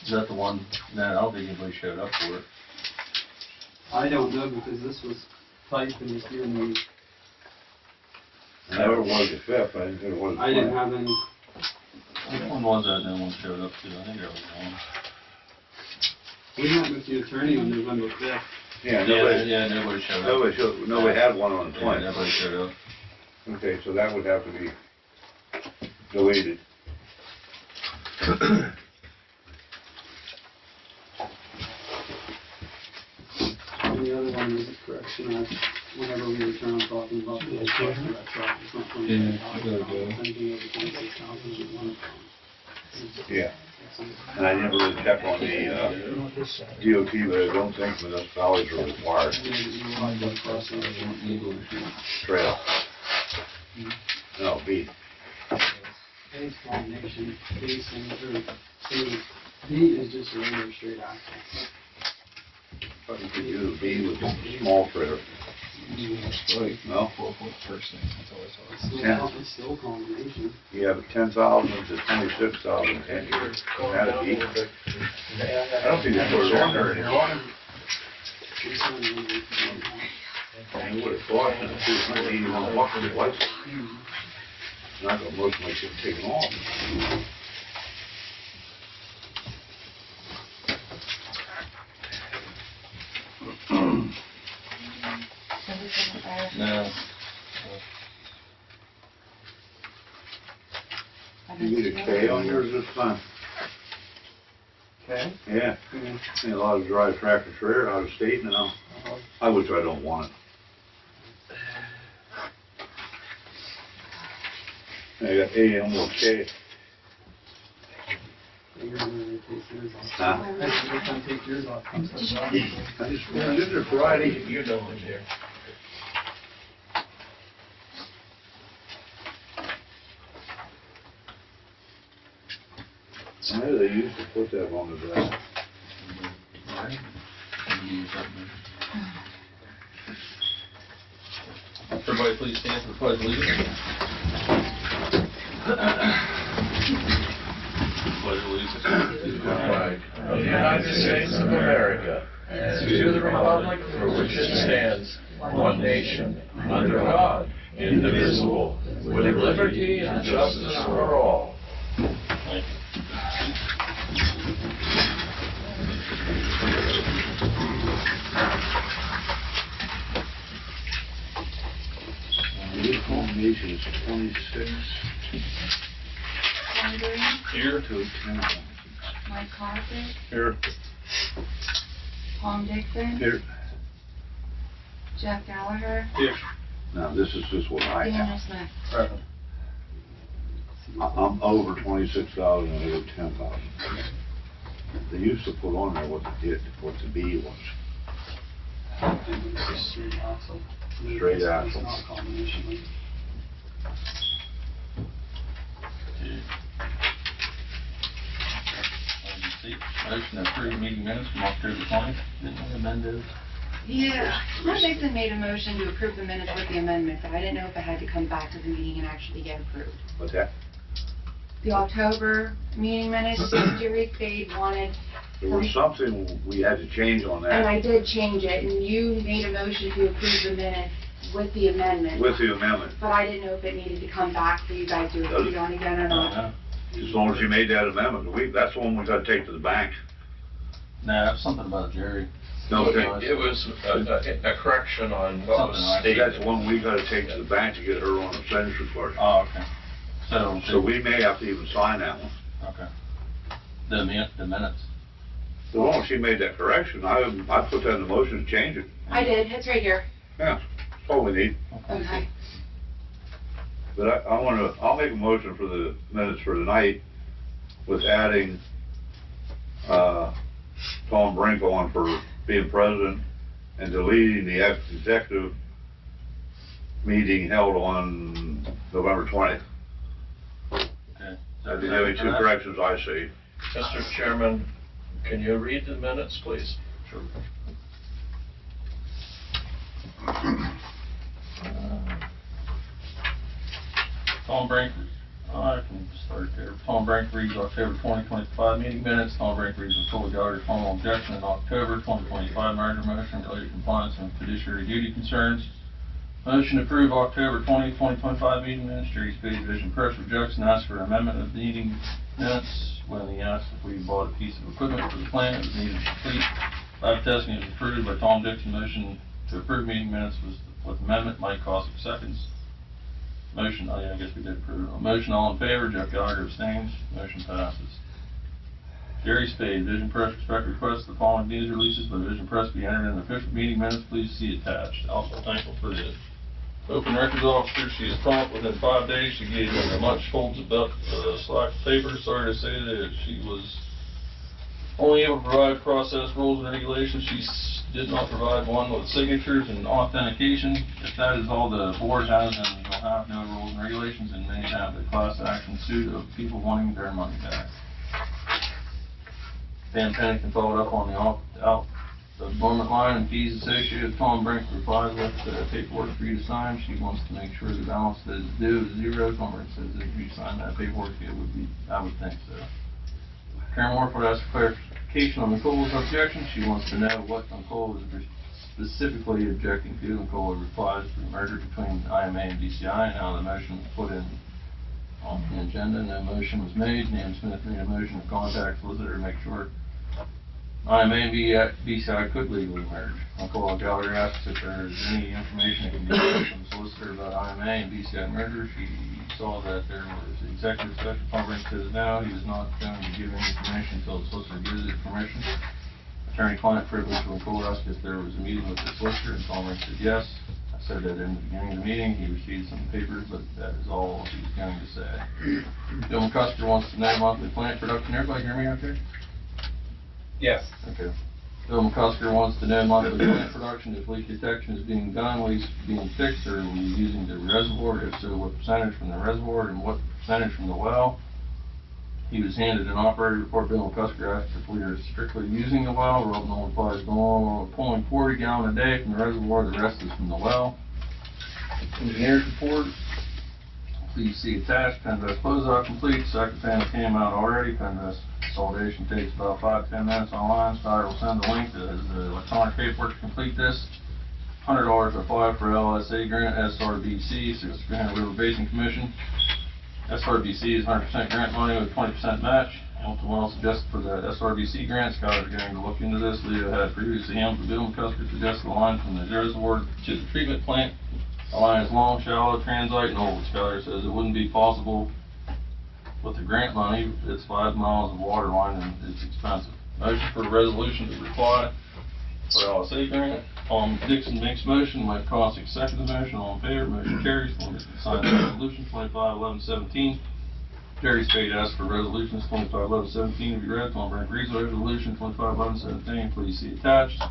Is that the one? No, I don't think anybody showed up for it. I don't know because this was typed and was given me. I never was the fifth, I didn't think it was the I didn't 20th. have any. Which one was that no one showed up to? I think there was one. We met with the attorney on November 5th. Yeah, nobody, Yeah, nobody showed up. nobody had one on the Yeah, 20th. nobody showed up. Okay, so that would have to be deleted. And the other one was a correction. Whenever we return talking about the cost of that truck, it's not going to be anything over 26,000 is one. Yeah. And I never really checked on the DOT, but I don't think municipalities are required. Trail. No, B. Base combination, base and or B is just a regular straight axle. But you could do B with a small trailer. No? It's still a combination. You have 10,000 to 26,000, 10 years. Add a B. I don't think that's what's on there anymore. I would have thought that it was $181 for the license. And I thought most of my shit taken off. No. You get a K on yours this time? Okay. Yeah. Seen a lot of drive tractor trailer out of state now. I wish I don't want it. I got A and one K. Huh? Take yours off. I just went in there Friday. You know what's here. I know they used to put that on the back. Everybody please stand for the pledge of allegiance. Pledge of allegiance. To the flag of the United States of America, and to the republic for which it stands, one nation, under God, indivisible, with liberty and justice for all. Thank you. The combination is 26 Here. to 10. Mike Carter, Here, Tom Dixon, here. Jeff Gallagher, Now, this is just what I Daniel have. Smith. I'm over 26,000 and over 10,000. They used to put on there what the B was. It's just straight axle. Straight axle. It's not a combination. Motion to approve meeting minutes from October 20th. Didn't we amend those? Yeah, Tom Dixon made a motion to approve the minutes with the amendment, but I didn't know if it had to come back to the meeting and actually get approved. What's that? The October meeting minutes, Jerry Spade wanted, There was something we had to change on and that I did change it, and you made a motion to approve the minutes with the amendment. with the amendment. But I didn't know if it needed to come back for you guys to approve on again or not. As long as you made that amendment, that's the one we gotta take to the bank. No, that's something about Jerry. No, It was a correction on what was Something like stated. that's the one we gotta take to the bank to get her on the signature for it. Oh, okay. So we may have to even sign that one. Okay. The minutes. As long as she made that correction, I put that in the motion to change it. I did, it's right here. Yeah, that's all we need. Okay. But I'll make a motion for the minutes for tonight with adding, Tom Brink on for being president and deleting the executive meeting held on November 20th. Okay. That's the only two corrections I see. Mr. Chairman, can you read the minutes, please? Sure. Tom Brink I can start there. Tom Brink reads October 2025 meeting minutes. Tom Brink reads the full gallery formal objection in October 2025 merger motion related to compliance and fiduciary duty concerns. Motion to approve October 2025 meeting minutes. Jerry Spade Vision Press rejects and asks for an amendment of the meeting minutes when he asked if we bought a piece of equipment for the plant that was needed to complete. Lab testing is approved by Tom Dixon. Motion to approve meeting minutes was with amendment. Mike Cossack seconds. Motion, oh yeah, I guess we did approve it. Motion, all in favor. Jeff Gallagher abstains. Motion passes. Jerry Spade, Vision Press respect requests the following news releases by Vision Press be entered in the official meeting minutes. Please see attached. Also thankful for the open records officer. She is prompt within 5 days. She gave me a much folds about slack of paper. Sorry to say that she was only able to provide process rules and regulations. She did not provide one with signatures and authentication. If that is all the board has, then you'll have no rules and regulations, and then you have the class action suit of people wanting their money back. Dan Penny can follow it up on the dormant line and fees associated. Tom Brink replies with paperwork for you to sign. She wants to make sure the balance that is due is zero. Tom Brink says that if you sign that paperwork, it would be, I would think so. Karen Morford asks for clarification on McCully's objection. She wants to know what McCully is specifically objecting to. McCully replies to the merger between IMA and BCI and how the motion was put in on the agenda. No motion was made. Nan Smith made a motion to contact solicitor to make sure IMA and BCI could legally merge. McCully Gallery asks if there is any information that can be given from the solicitor about IMA and BCI merger. She saw that there was executive session. Tom Brink says no, he is not going to give any information until the solicitor gives it permission. Attorney-client privilege. McCully asked if there was a meeting with the solicitor, and Tom Brink said yes. I said that in the beginning of the meeting. He received some papers, but that is all he's going to say. Bill McCusker wants to know monthly plant production. Everybody hear me okay? Yes. Okay. Bill McCusker wants to know monthly plant production, if leak detection is being done, leaks being fixed, or are we using the reservoir? If so, what percentage from the reservoir and what percentage from the well? He was handed an operator report. Bill McCusker asked if we are strictly using the well. Rob Nolan replies, pulling 40 gallons a day from the reservoir, the rest is from the well. Engineer's report. Please see attached. Penvest closeout complete. Second panel came out already. Penvest consolidation takes about 5 to 10 minutes online. Scott will send the link to the electronic paperwork to complete this. $100 apply for LSA grant, SRBC, 6 Grand River Basin Commission. SRBC is 100% grant money with 20% match. Hamilton Wells suggested for the SRBC grant. Scott is going to look into this. Leo had previously Hamilton Bill McCusker suggested the line from the reservoir to the treatment plant. The line is long, shallow, transite, and old. Scott says it wouldn't be possible with the grant money. It's 5 miles of water line and it's expensive. Motion for the resolution to reply for LSA grant. Tom Dixon makes motion. Mike Cossack seconds the motion. All in favor. Motion carries. We'll get to sign the resolution 25-11-17. Jerry Spade asks for resolutions 25-11-17 to be read. Tom Brink reads the resolution 25-11-17. Please see attached.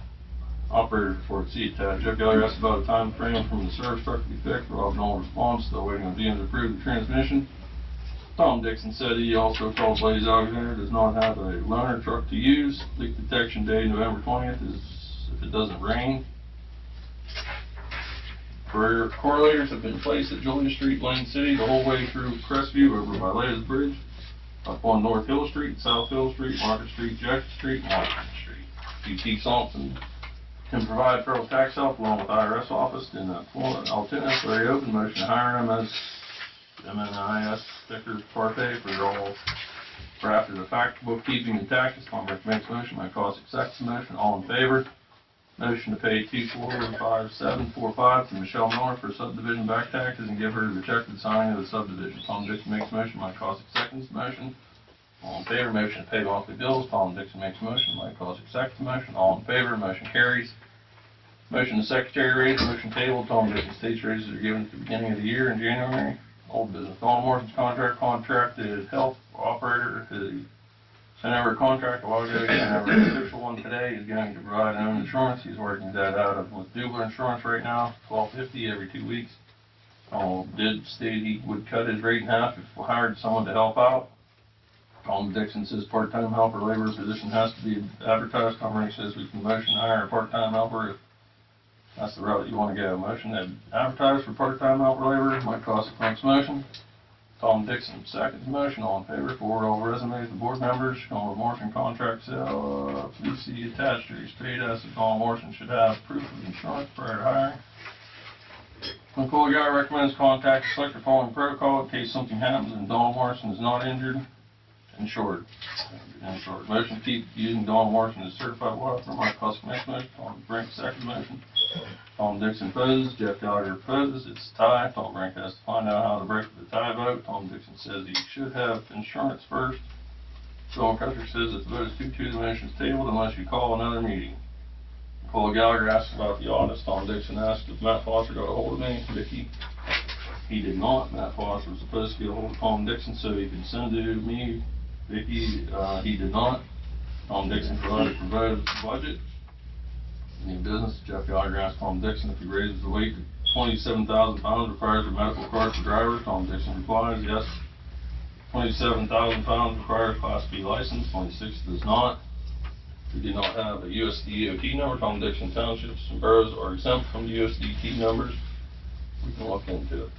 Operator report, see attached. Jeff Gallagher asked about a time frame from the service truck to be fixed. Rob Noel responds, still waiting on GM to approve the transmission. Tom Dixon said he also called Blaze Alexander, does not have a loaner truck to use. Leak detection day, November 20th, is if it doesn't rain. Correlators have been placed at Julia Street, Lane City, the whole way through Crestview over by Leia's Bridge, up on North Hill Street, South Hill Street, Market Street, Jackson Street, and Washington Street. UT Thompson can provide federal tax help along with IRS office in Altoona, very open. Motion to hire him as MNIS sticker parfait for after the fact bookkeeping and taxes. Tom Brink makes motion. Mike Cossack seconds the motion. All in favor? Motion to pay 2475745 to Michelle Miller for subdivision back taxes and give her the check for the signing of the subdivision. Tom Dixon makes motion. Mike Cossack seconds the motion. All in favor? Motion to pay monthly bills. Tom Dixon makes motion. Mike Cossack seconds the motion. All in favor? Motion carries. Motion to secretary raise. Motion tabled. Tom Dixon states raises are given at the beginning of the year in January. Old business. Dawn Morrison's contracted health operator who sent over a contract a while ago. He sent over an official one today. He's going to provide own insurance. He's working that out of with Dubler Insurance right now, $12.50 every 2 weeks. Did state he would cut his rate in half if we hired someone to help out. Tom Dixon says part-time helper labor position has to be advertised. Tom Brink says we can motion to hire a part-time helper if that's the route you want to go. Motion to advertise for part-time helper labor. Mike Cossack makes motion. Tom Dixon seconds the motion. All in favor, forward all resumes to board members. Colin Morrison contract sale, please see attached to paid as Colin Morrison should have proof of insurance prior to hiring. McCully Guy recommends contact the selector following protocol in case something happens and Don Morrison is not injured. Insured. Motion to keep using Don Morrison as certified water for my customer next motion. Tom Brink second motion. Tom Dixon opposes, Jeff Gallagher opposes, it's a tie. Tom Brink has to find out how to break the tie vote. Tom Dixon says he should have insurance first. Bill McCully says if the vote is 2-2, the motion is tabled unless you call another meeting. Nicole Gallagher asks about the audits. Tom Dixon asked if Matt Foster got a hold of me. Vicky, he did not. Matt Foster was supposed to get a hold of Tom Dixon so he could send to me. Vicky, he did not. Tom Dixon provided for vote of the budget. Any business, Jeff Gallagher asked Tom Dixon if he raises the weight to 27,000 pounds requires a medical card for drivers. Tom Dixon replies, yes. 27,000 pounds requires Class B license, 26 does not. We do not have a USDOT number. Tom Dixon townships and boroughs are exempt from the USDOT numbers. We can look into it.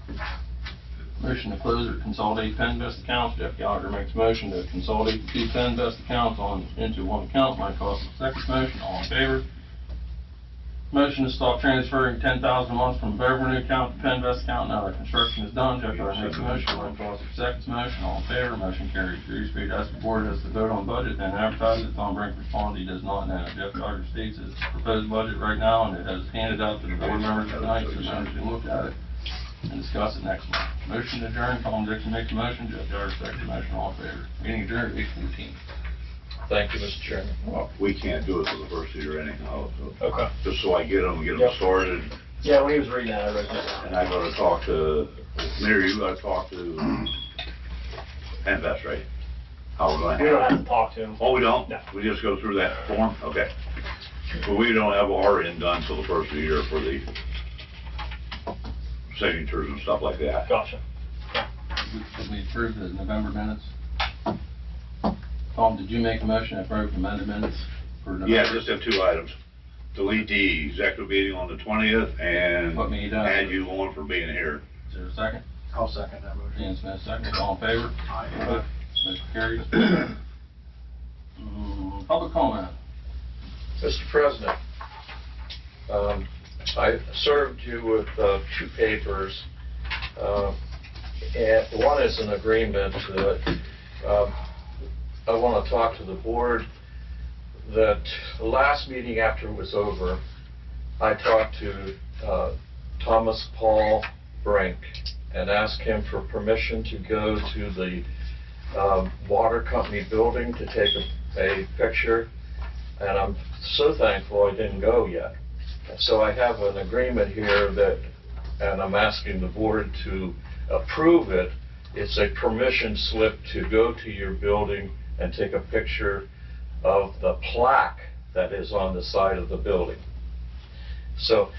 Motion to close or consolidate PennVest accounts. Jeff Gallagher makes a motion to consolidate the 2 PennVest accounts into one account. Mike Costa seconds motion. All in favor? Motion to stop transferring $10,000 a month from Beverly account to PennVest account now that construction is done. Jeff Gallagher makes a motion. Mike Costa seconds motion. All in favor? Motion carries. Grease Street as the board has to vote on budget and advertise it. Tom Brink responds he does not know. Jeff Gallagher states it's proposed budget right now and it has handed out to the board members tonight so members can look at it and discuss it next month. Motion adjourned. Tom Dixon makes a motion. Jeff Gallagher seconds the motion. All in favor? Meeting adjourned at 8:14. Thank you, Mr. Chairman. Well, we can't do it for the first year anyhow, so. Okay. Just so I get them Yep. started, Yeah, when he was reading that, I read that. and I gotta talk to, Mary, you gotta talk to PennVest, right? How we're gonna We don't have have it. to talk to him. Oh, we don't? No. We just go through that form? Okay. But we don't have our end done till the first of the year for the signatures and stuff like that. Gotcha. Did we approve the November minutes? Tom, did you make a motion to approve the amended minutes for November? Yeah, just have 2 items. Delete the executive meeting on the 20th and Put me down. add you on for being here. Is there a second? I'll second that motion. Dan Smith, second. All in favor? Aye. Motion carries. Public comment. Mr. President, I served you with 2 papers, and one is an agreement that I want to talk to the board that the last meeting after it was over, I talked to Thomas Paul Brink and asked him for permission to go to the water company building to take a picture, and I'm so thankful I didn't go yet. So I have an agreement here that, and I'm asking the board to approve it. It's a permission slip to go to your building and take a picture of the plaque that is on the side of the building. So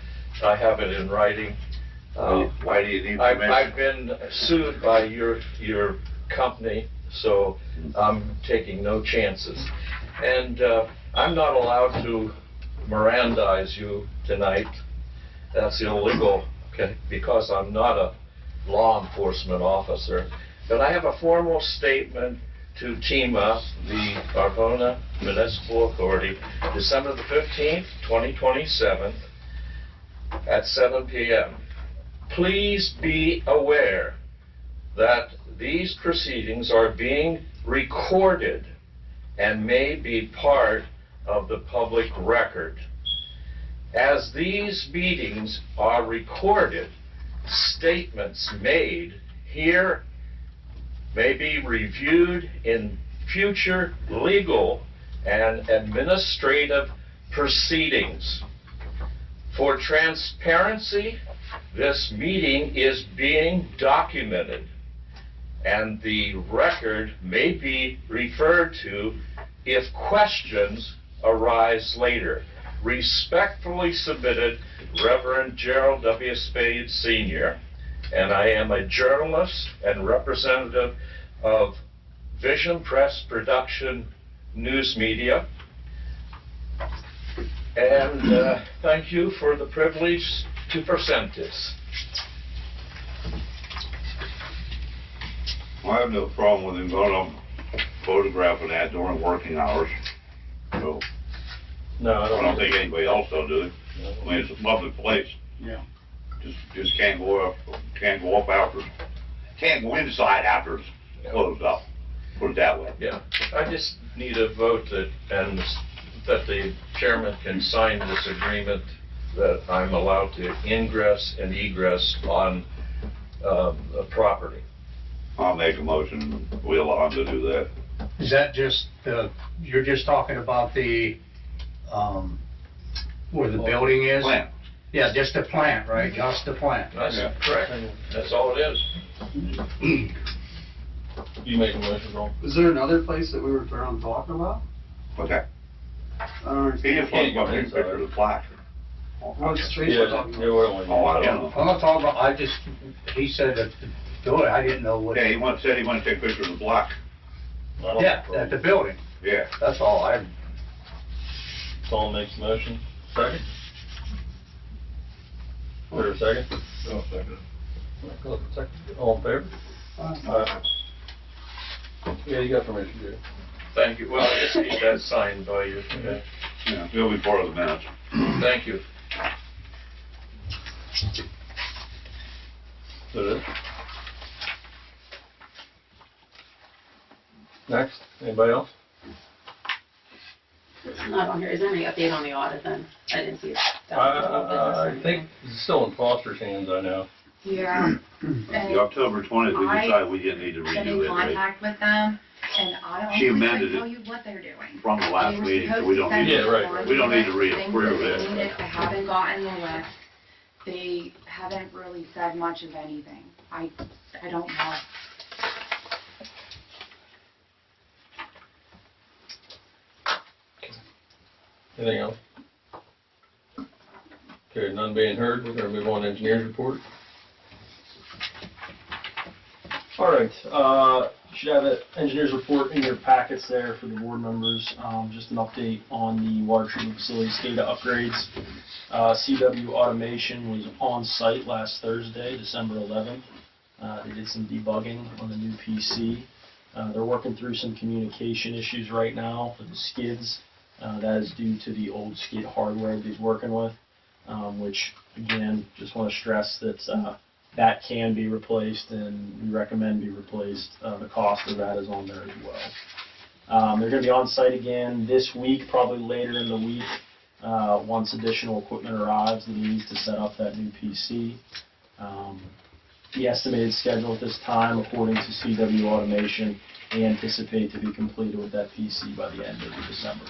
I have it in writing. Why do you need I've permission? been sued by your company, so I'm taking no chances. And I'm not allowed to Mirandize you tonight. That's illegal, okay, because I'm not a law enforcement officer. But I have a formal statement to TIMA, the Arbona Municipal Authority, December the 15th, 2027, at 7 p.m. Please be aware that these proceedings are being recorded and may be part of the public record. As these meetings are recorded, statements made here may be reviewed in future legal and administrative proceedings. For transparency, this meeting is being documented, and the record may be referred to if questions arise later. Respectfully submitted, Reverend Gerald W. Spade Sr., and I am a journalist and representative of Vision Press Production News Media. And thank you for the privilege to present this. I have no problem with him going on photographing that during working hours. So, No, I I don't. don't think anybody else will do it. I mean, it's a public place. Yeah. Just can't go up after, can't go inside after it's closed up, put it that way. Yeah, I just need a vote that the chairman can sign this agreement that I'm allowed to ingress and egress on the property. I'll make a motion, we allow him to do that. Is that just you're just talking about the, where the building is? Plant. Yeah, just the plant, right? Just the plant. That's Yeah. correct. That's all it is. You make a motion, Ron. Is there another place that we were talking about? Okay. I don't He understand. just wants to take a picture of the plaque. What street we're talking about? Yeah, what do we? Oh, I don't know. I'm not talking about, he said to do it, I didn't know what. Yeah, said he wanted to take a picture of the block. Yeah, at the building, Yeah. that's all. Paul makes a motion. Second? Or a second? No, second. All in favor? Aye. Yeah, you got permission, Jerry. Thank you. Well, I just need that signed by you. Okay. Yeah, it'll be part of the minutes. Thank you. Is that it? Next, anybody else? It's not on here. Is there any update on the audit then? I didn't see it. I think it's still in Foster's hands, I know. Yeah. The October 20th, we decided we didn't need to Been redo in it, right? contact with them, and I She honestly amended couldn't tell it you what they're doing. From the last They were meeting, so supposed we to don't send need Yeah, us right. on We don't need to things that reapprove they it. needed. They haven't gotten the list. They haven't really said much of anything. I don't know. Anything else? Okay, none being heard, we're gonna move on to engineer's report. All right, you should have an engineer's report in your packets there for the board members. Just an update on the water treatment facility SCADA upgrades. CW Automation was on site last Thursday, December 11th. They did some debugging on the new PC. They're working through some communication issues right now for the skids. That is due to the old skid hardware that he's working with, which, again, just want to stress that that can be replaced, and we recommend be replaced. The cost of that is on there as well. They're going to be on site again this week, probably later in the week, once additional equipment arrives that he needs to set up that new PC. The estimated schedule at this time, according to CW Automation, they anticipate to be completed with that PC by the end of December.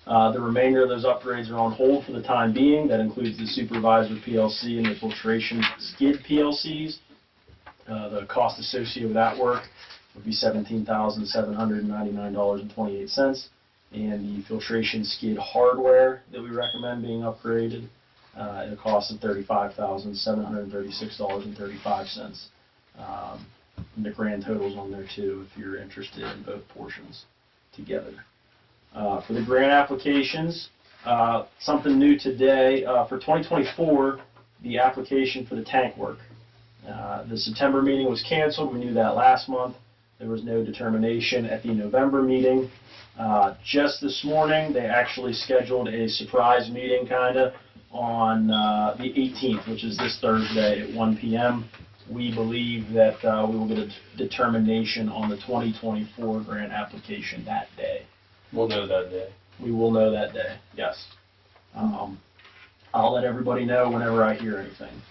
The remainder of those upgrades are on hold for the time being. That includes the supervisor PLC and the filtration skid PLCs. The cost associated with that work would be $17,799.28. And the filtration skid hardware that we recommend being upgraded at a cost of $35,736.35. And the grand totals on there too, if you're interested in both portions together. For the grant applications, something new today, for 2024, the application for the tank work. The September meeting was canceled, we knew that last month. There was no determination at the November meeting. Just this morning, they actually scheduled a surprise meeting, kinda, on the 18th, which is this Thursday at 1 p.m. We believe that we will get a determination on the 2024 grant application that day. We'll know that day. We will know that day, yes. I'll let everybody know whenever I hear anything.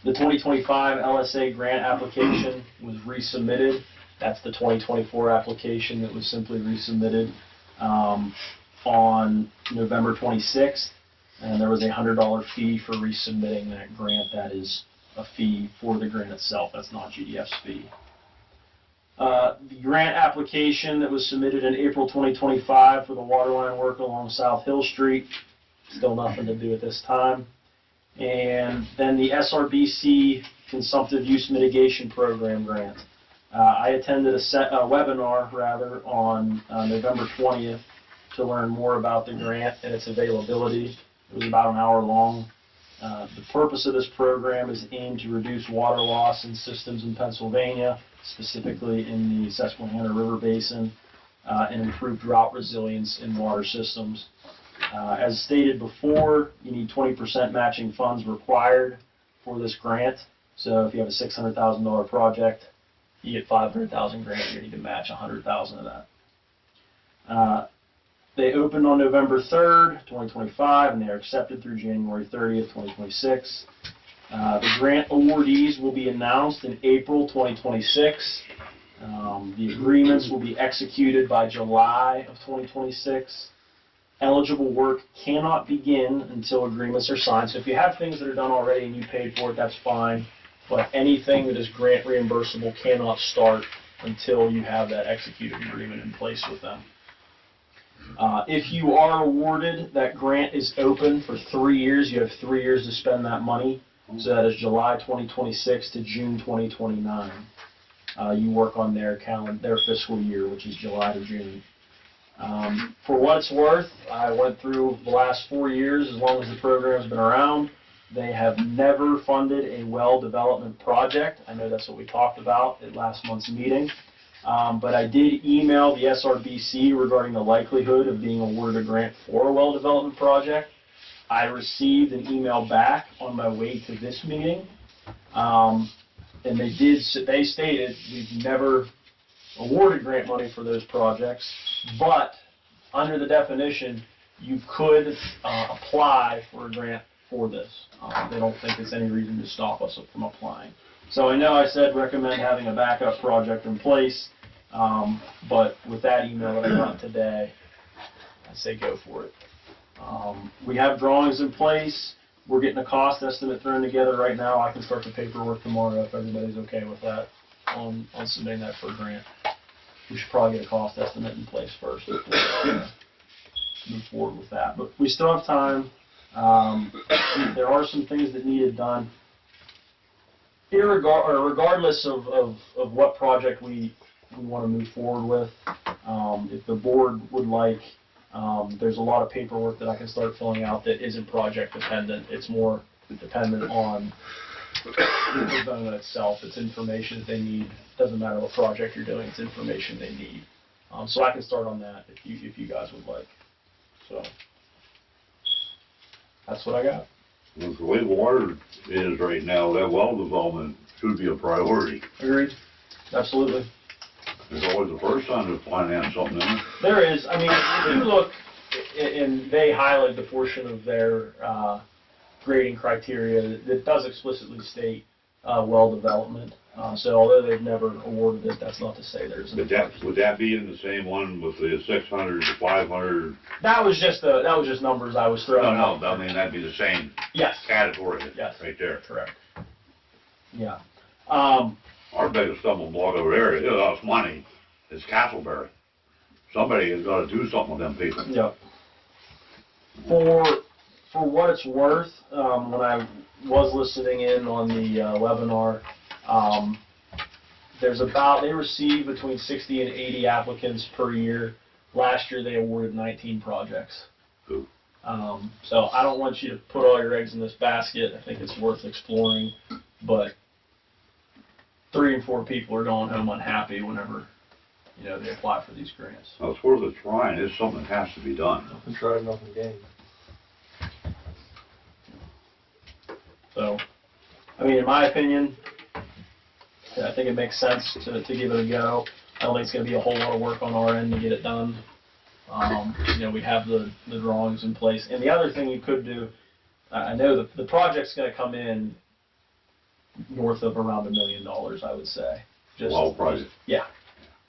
The 2025 LSA grant application was resubmitted. That's the 2024 application that was simply resubmitted on November 26th. And there was a $100 fee for resubmitting that grant. That is a fee for the grant itself. That's not GDF's fee. The grant application that was submitted in April 2025 for the water line work along South Hill Street, still nothing to do at this time. And then the SRBC Consumptive Use Mitigation Program grant. I attended a webinar on November 20th to learn more about the grant and its availability. It was about an hour long. The purpose of this program is aimed to reduce water loss in systems in Pennsylvania, specifically in the Susquehanna River Basin, and improve drought resilience in water systems. As stated before, you need 20% matching funds required for this grant. So if you have a $600,000 project, you get $500,000 grant, you need to match $100,000 of that. They opened on November 3rd, 2025, and they are accepted through January 30th, 2026. The grant awardees will be announced in April 2026. The agreements will be executed by July of 2026. Eligible work cannot begin until agreements are signed. So if you have things that are done already and you paid for it, that's fine. But anything that is grant reimbursable cannot start until you have that executed agreement in place with them. If you are awarded, that grant is open for 3 years. You have 3 years to spend that money. So that is July 2026 to June 2029. You work on their fiscal year, which is July to June. For what it's worth, I went through the last 4 years, as long as the program's been around. They have never funded a well development project. I know that's what we talked about at last month's meeting. But I did email the SRBC regarding the likelihood of being awarded a grant for a well development project. I received an email back on my way to this meeting. And they stated we've never awarded grant money for those projects, but under the definition, you could apply for a grant for this. They don't think there's any reason to stop us from applying. So I know I said recommend having a backup project in place, but with that email that I got today, I say go for it. We have drawings in place. We're getting a cost estimate thrown together right now. I can start the paperwork tomorrow if everybody's okay with that on submitting that for a grant. We should probably get a cost estimate in place first before move forward with that. But we still have time. There are some things that needed done. Regardless of what project we want to move forward with, if the board would like, there's a lot of paperwork that I can start filling out that isn't project dependent. It's more dependent on the zone itself. It's information that they need. Doesn't matter what project you're doing, it's information they need. So I can start on that if you guys would like. So that's what I got. With the way water is right now, that well development should be a priority. Agreed. Absolutely. There's always the first time to finance something in it. There is. I mean, if you look, and they highlight the portion of their grading criteria that does explicitly state well development. So although they've never awarded it, that's not to say there isn't. Would that be in the same one with the 600 to 500? That was just numbers I was throwing out. No, I mean, that'd be the same Yes. category. Yes. Right there. Correct. Yeah. Our biggest stumbling block over there, it lost money, is Castleberry. Somebody has got to do something with them people. Yep. For what it's worth, when I was listening in on the webinar, they receive between 60 and 80 applicants per year. Last year they awarded 19 projects. Ooh. So I don't want you to put all your eggs in this basket. I think it's worth exploring, but 3 and 4 people are going home unhappy whenever they apply for these grants. Well, it's worth a try, and it's something that has to be done. Nothing tried, nothing gained. So, I mean, in my opinion, I think it makes sense to give it a go. I don't think it's going to be a whole lot of work on our end to get it done. We have the drawings in place. And the other thing you could do, I know the project's going to come in north of around $1 million, I would say. Well priced. Yeah.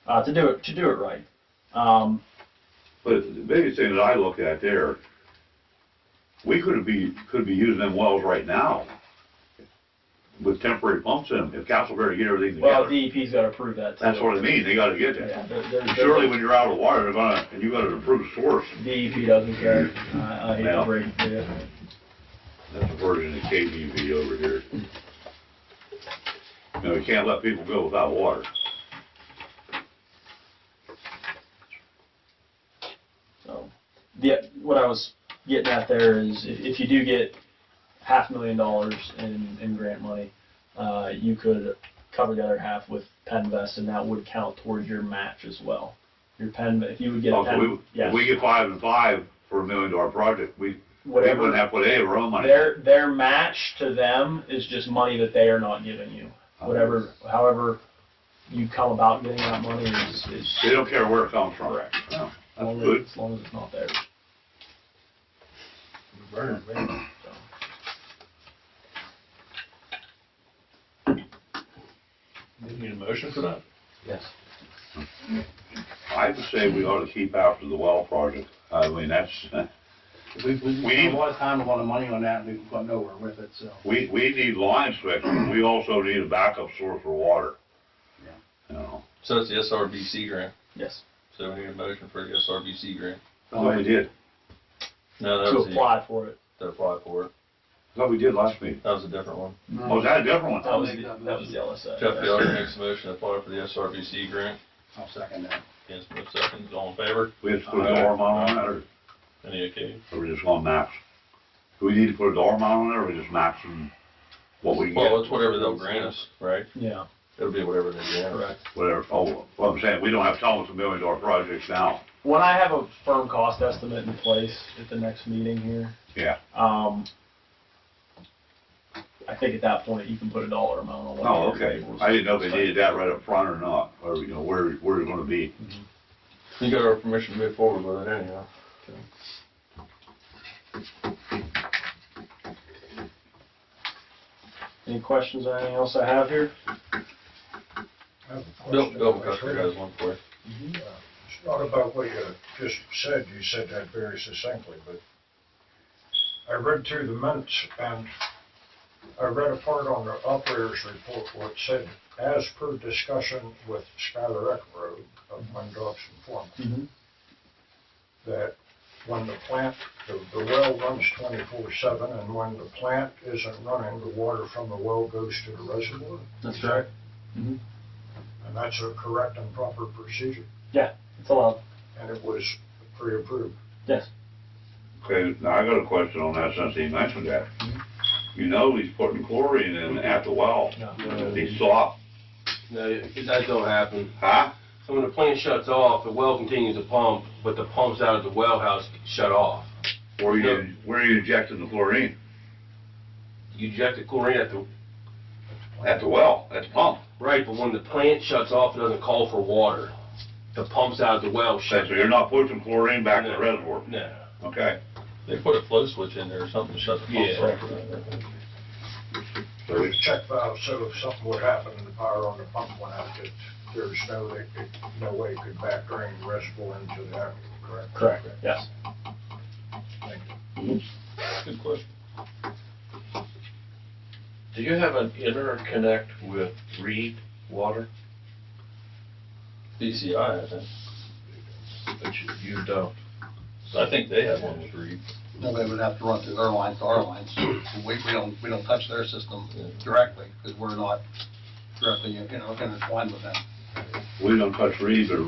To do it right. But the biggest thing that I look at there, we could be using them wells right now with temporary pumps in them, if Castleberry get everything together. Well, DEP's got to approve that too. That's what I mean, they gotta get that. Yeah, Surely when you're out of water, and you got an approved source, DEP doesn't care. I hate to break it to you. that's a version of KGV over here. You can't let people go without water. So, what I was getting at there is, if you do get $500,000 in grant money. You could cover the other half with Penvest, and that would count towards your match as well. Your Pen, if you would get a Oh, so Pen, yes. if we get 5 and 5 for $1 million project, we wouldn't have to put any of our own money. Their match to them is just money that they are not giving you. Whatever, however you come about getting that money is They don't care where it comes from. correct. Oh, As long that's as, good. as long as it's not theirs. You need a motion for that? Yes. I would say we ought to keep after the well project. I mean, that's, We spent a lot of time, a lot of money on that, and we've got nowhere with it, so. we need line inspection. We also need a backup source for water. Yeah. You know, So it's the SRBC grant. Yes. So we need a motion for the SRBC grant. that's what we did. No, that To was apply for it. to apply for it. That's what we did last meeting. That was a different one. Oh, is that a different one? That was make that the LSA. Jeff Taylor makes a motion to apply for the SRBC grant. I'll second that. Ken Smith seconds. All in favor? We have to put a dollar amount on that, Any okay? or we just going max? Do we need to put a dollar amount on there, or we just maxing what we can Well, get? it's whatever they'll grant us, right? Yeah. It'll be whatever they grant us. Correct. Whatever, oh, what I'm saying, we don't have to tell them it's $1 million projects now. When I have a firm cost estimate in place at the next meeting here, Yeah. I think at that point you can put a dollar amount on what Oh, your okay. tables. I didn't know if they needed that right up front or not, or, you know, where it's gonna be. You got our permission to move forward with it anyhow. Any questions or anything else I have here? Bill McCully has one for you. It's not about what you just said, you said that very succinctly, but I read through the minutes and I read a part on the operator's report where it said, as per discussion with Skylar Eckroad of Mundrops Informal, that when the plant, the well runs 24/7, and when the plant isn't running, the water from the well goes to the reservoir. That's correct. And that's a correct and proper procedure, Yeah, it's allowed. and it was pre-approved. Yes. Okay, now I got a question on that since he mentioned that. You know he's putting chlorine in at the well. He's soft. No, that don't happen. Huh? So when the plant shuts off, the well continues to pump, but the pumps out of the well house shut off. Where are you injecting the chlorine? You inject the chlorine at the, At the well, at the pump. right, but when the plant shuts off, it doesn't call for water. The pumps out of the well So shut. you're not pushing chlorine back to the reservoir? No. Okay. They put a flow switch in there or something to shut the pumps Yeah. off. There's a check valve, so if something would happen and the power on the pump went out, that there's no way it could back drain the reservoir into the aquifer, correct? Correct. Yes. Thank you. Good question. Do you have an interconnect with Reed Water? DCI, I think. But you don't. I think they have one with Reed. No, they would have to run through their lines to our lines. We don't touch their system directly, because we're not directly, intertwined with them. We don't touch Reed, but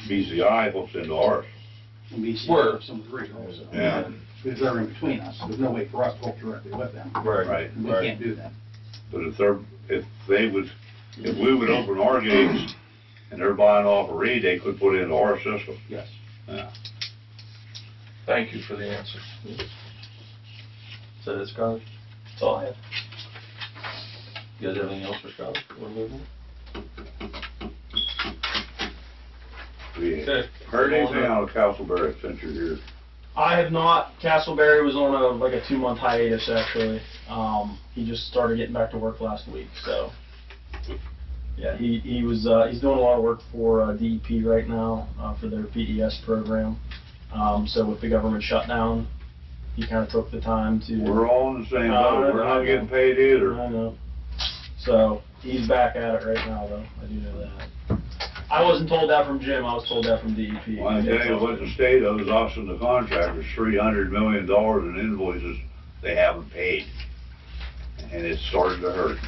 BCI hooks into ours. And BCI Word. have some three also. Yeah. Because they're in between us, there's no way for us to hook directly with them. Right. And we can't do that. But if we would open our gates and they're buying off of Reed, they could put it into our system. Yes. Yeah. Thank you for the answer. Is that it, Scott? That's all I have. You guys have anything else for Scott? We're moving. We Okay. heard anything out of Castleberry since you're here? I have not. Castleberry was on a 2-month hiatus actually. He just started getting back to work last week, so yeah, he was he's doing a lot of work for DEP right now for their PES program. So with the government shutdown, he kind of took the time to. We're all in the same boat. We're not getting paid either. I know. So he's back at it right now, though. I do know that. I wasn't told that from Jim. I was told that from DEP. Well, I tell you what the state owes us and the contractors, $300 million in invoices they haven't paid. And it's starting to hurt.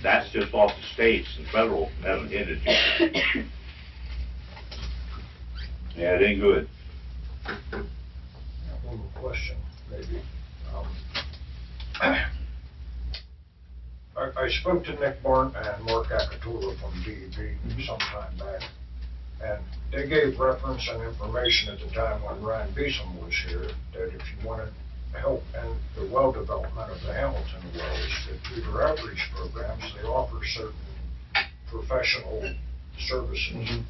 That's just off the states, the federal hasn't hit it yet. Yeah, it ain't good. One more question, maybe. I spoke to Nick Barton and Mark Akatura from DEP sometime back, and they gave reference and information at the time when Ryan Beeson was here, that if you wanted help in the well development of the Hamilton wells, that through their outreach programs, they offer certain professional services.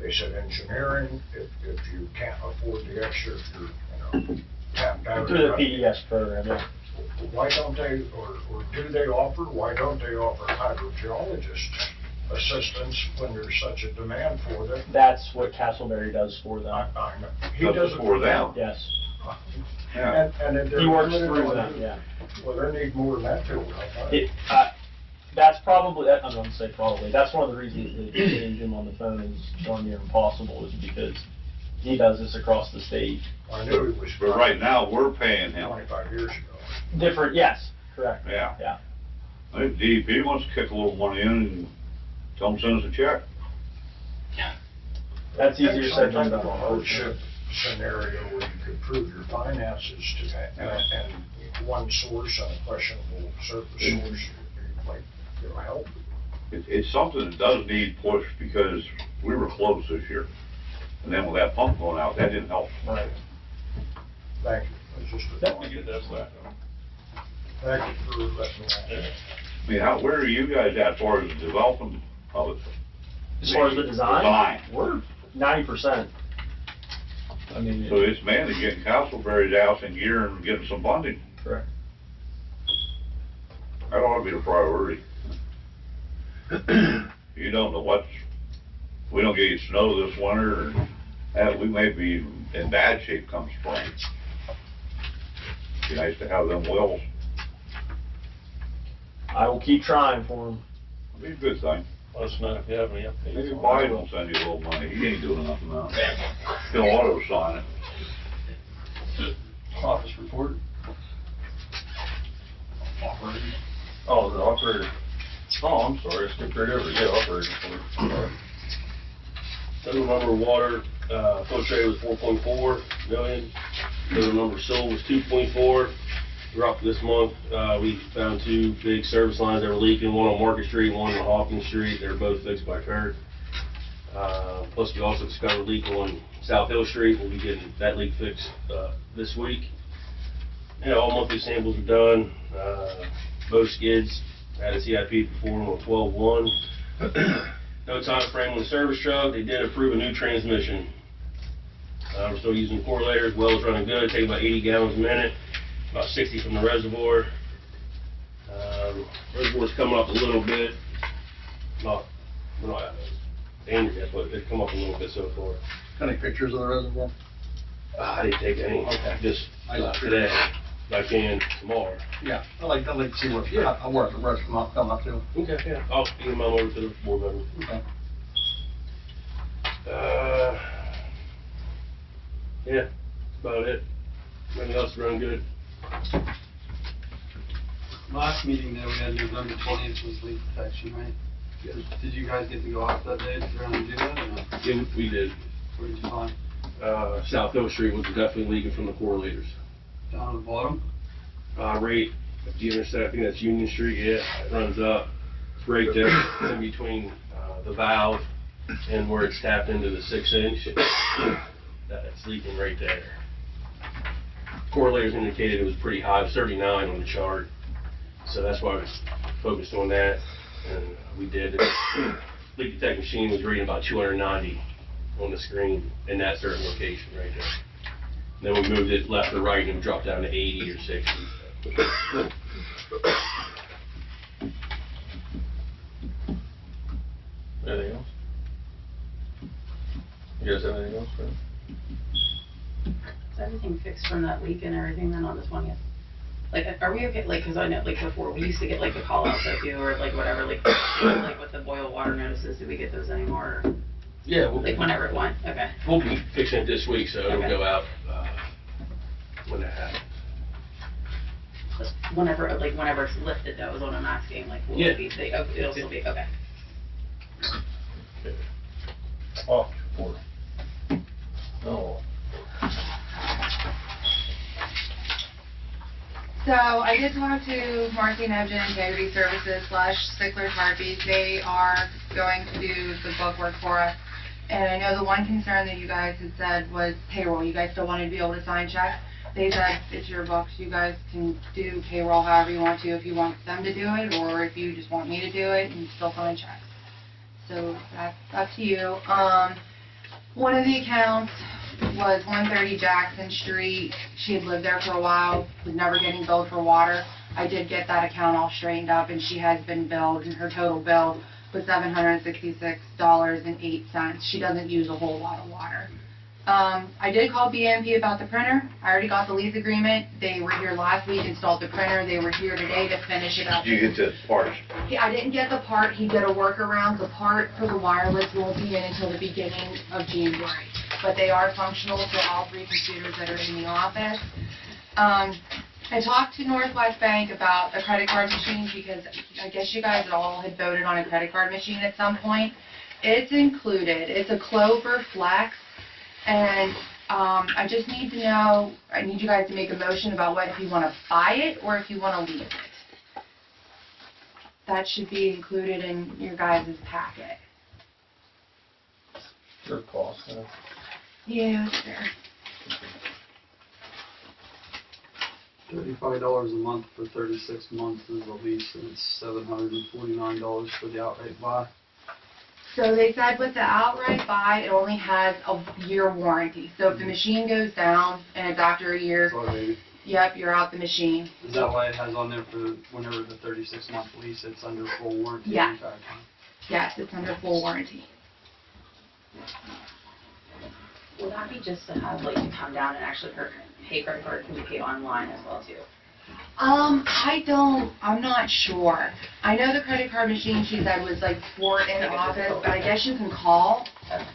They said engineering, if you can't afford the extra, if you're, tapped out. Through the PES program, yeah. Why don't they, or do they offer, why don't they offer hydrogeologist assistance when there's such a demand for them? That's what Castleberry does for them. I know. He Does does it it for for them. Yes. Yeah. And if they're He works doing it through on- them, yeah. Well, they need more than that too. That's probably, I'm going to say probably, that's one of the reasons that getting Jim on the phone is darn near impossible, is because he does this across the state. I knew he was. But right now, we're paying him. 25 years ago. Different, yes, correct. Yeah. Yeah. I think DEP wants to kick a little money in and tell them send us a check. That's easier said than Some type done. of a hardship scenario where you could prove your finances to that, and one source and a questionable surface source would be like, help. It's something that does need push because we were close this year. And then with that pump going out, that didn't help. Right. Thank you. That's just a thought. Thank you for letting me know. I mean, where are you guys at as far as the development of it? As far as the design, Design. we're 90%. I mean, So it's mainly getting Castleberry's house in gear and getting some funding. correct. That ought to be the priority. You don't know we don't get any snow this winter, and we may be in bad shape come spring. Be nice to have them wells. I will keep trying for him. Be a good thing. Let us know if you have any updates. Maybe Biden will send you a little money. He ain't doing nothing now. He'll auto sign it. Office report. Oh, the operator. Oh, I'm sorry, I skipped right over. Yeah, operator report. Total number of water, filtrated was 4.4 million. Total number sold was 2.4. Throughout this month, we found two big service lines that were leaking, one on Market Street, one on Hawkins Street. They're both fixed by Kurt. Plus, we also discovered a leak on South Hill Street. We'll be getting that leak fixed this week. All monthly samples are done. Both skids had a CIP performed on 12/1. No time frame on the service truck. They did approve a new transmission. We're still using correlators. Well's running good. Take about 80 gallons a minute. About 60 from the reservoir. Reservoir's coming up a little bit. We're not dangerous yet, but it's come up a little bit so far. Any pictures of the reservoir? I didn't take any. Okay. Just I today. If I can tomorrow. Yeah, I'd like to see what, I want the rest come up too. Okay, yeah. I'll email over to the board member. Okay. Yeah, that's about it. Everything else is running good. Last meeting that we had November 20th was leak detection, right? Did you guys get to go out that day to try and do that or no? Yeah, we did. Where did you find? South Hill Street was definitely leaking from the correlators. Down at the bottom? Right at the intersection, I think that's Union Street, yeah, it runs up. It's right there, it's in between, the valve and where it's tapped into the 6-inch. That's leaking right there. Correlators indicated it was pretty high, it was 39 on the chart. So that's why I was focused on that, and we did. Leak detection machine was reading about 290 on the screen in that certain location right there. Then we moved it left or right and it dropped down to 80 or 60. Anything else? You guys have anything else? Is everything fixed from that leak and everything then on the 20th? Like, are we okay, like, cause I know, like, before, we used to get, like, the call outs that you, or like, whatever, like with the boil water notices, do we get those anymore? Or, Yeah, like, whenever it went, okay. we'll be fixing it this week, so it'll Okay. go out when that happens. Just whenever it's lifted, that was what I'm asking, like, will Yeah. it be, it'll still be, okay. Off report. Oh. So I did talk to Marcy Nebgen, Integrity Services / Stickler's Heartbeat. They are going to do the bookwork for us. And I know the one concern that you guys had said was payroll. You guys still wanted to be able to sign checks. They said it's your books. You guys can do payroll however you want to, if you want them to do it, or if you just want me to do it and still sign checks. So that's up to you. One of the accounts was 130 Jackson Street. She had lived there for a while, was never getting billed for water. I did get that account all straightened up, and she has been billed, and her total bill was $766.08. She doesn't use a whole lot of water. I did call BMP about the printer. I already got the lease agreement. They were here last week, installed the printer. They were here today to finish it up. Did you get the parts? I didn't get the part. He did a workaround. The part for the wireless won't be in until the beginning of January. But they are functional for all 3 computers that are in the office. I talked to Northwest Bank about a credit card machine because I guess you guys all had voted on a credit card machine at some point. It's included. It's a Clover Flex. And I just need to know, I need you guys to make a motion about what, if you want to buy it or if you want to lease it. That should be included in your guys' packet. Your cost, huh? Yeah, it's there. $35 a month for 36 months is the lease, and it's $749 for the outright buy. So they said with the outright buy, it only has a year warranty. So if the machine goes down and it's after a year, So yep, you're out the machine. is that why it has on there for whenever the 36-month lease, it's under full warranty? the Yes. entire time? Yes, it's under full warranty. Will that be just to have, like, to come down and actually pay credit card, can you pay online as well too? I'm not sure. I know the credit card machine, she said, was like for in office, but I guess you can call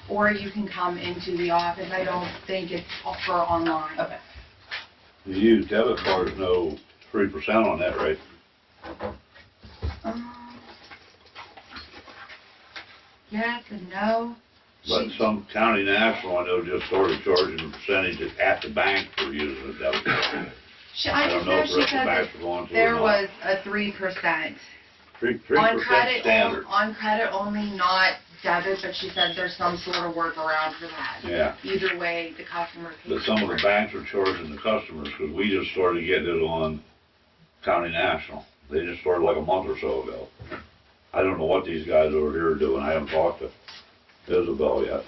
or you can come into the office. I don't think it's for online. Okay. You use debit cards, no 3% on that, right? Yes and no. But some county national, I know, just started charging a percentage at the bank for using a debit card. I don't just know know if the she rest of the said that banks are going to or there not. was a 3%. 3% standard. On credit only, not debit, but she said there's some sort of workaround for that. Yeah. Either way, the customer pays But some of for the it. banks are charging the customers, because we just started getting it on County National. They just started like a month or so ago. I don't know what these guys over here are doing. I haven't talked to Isabel yet.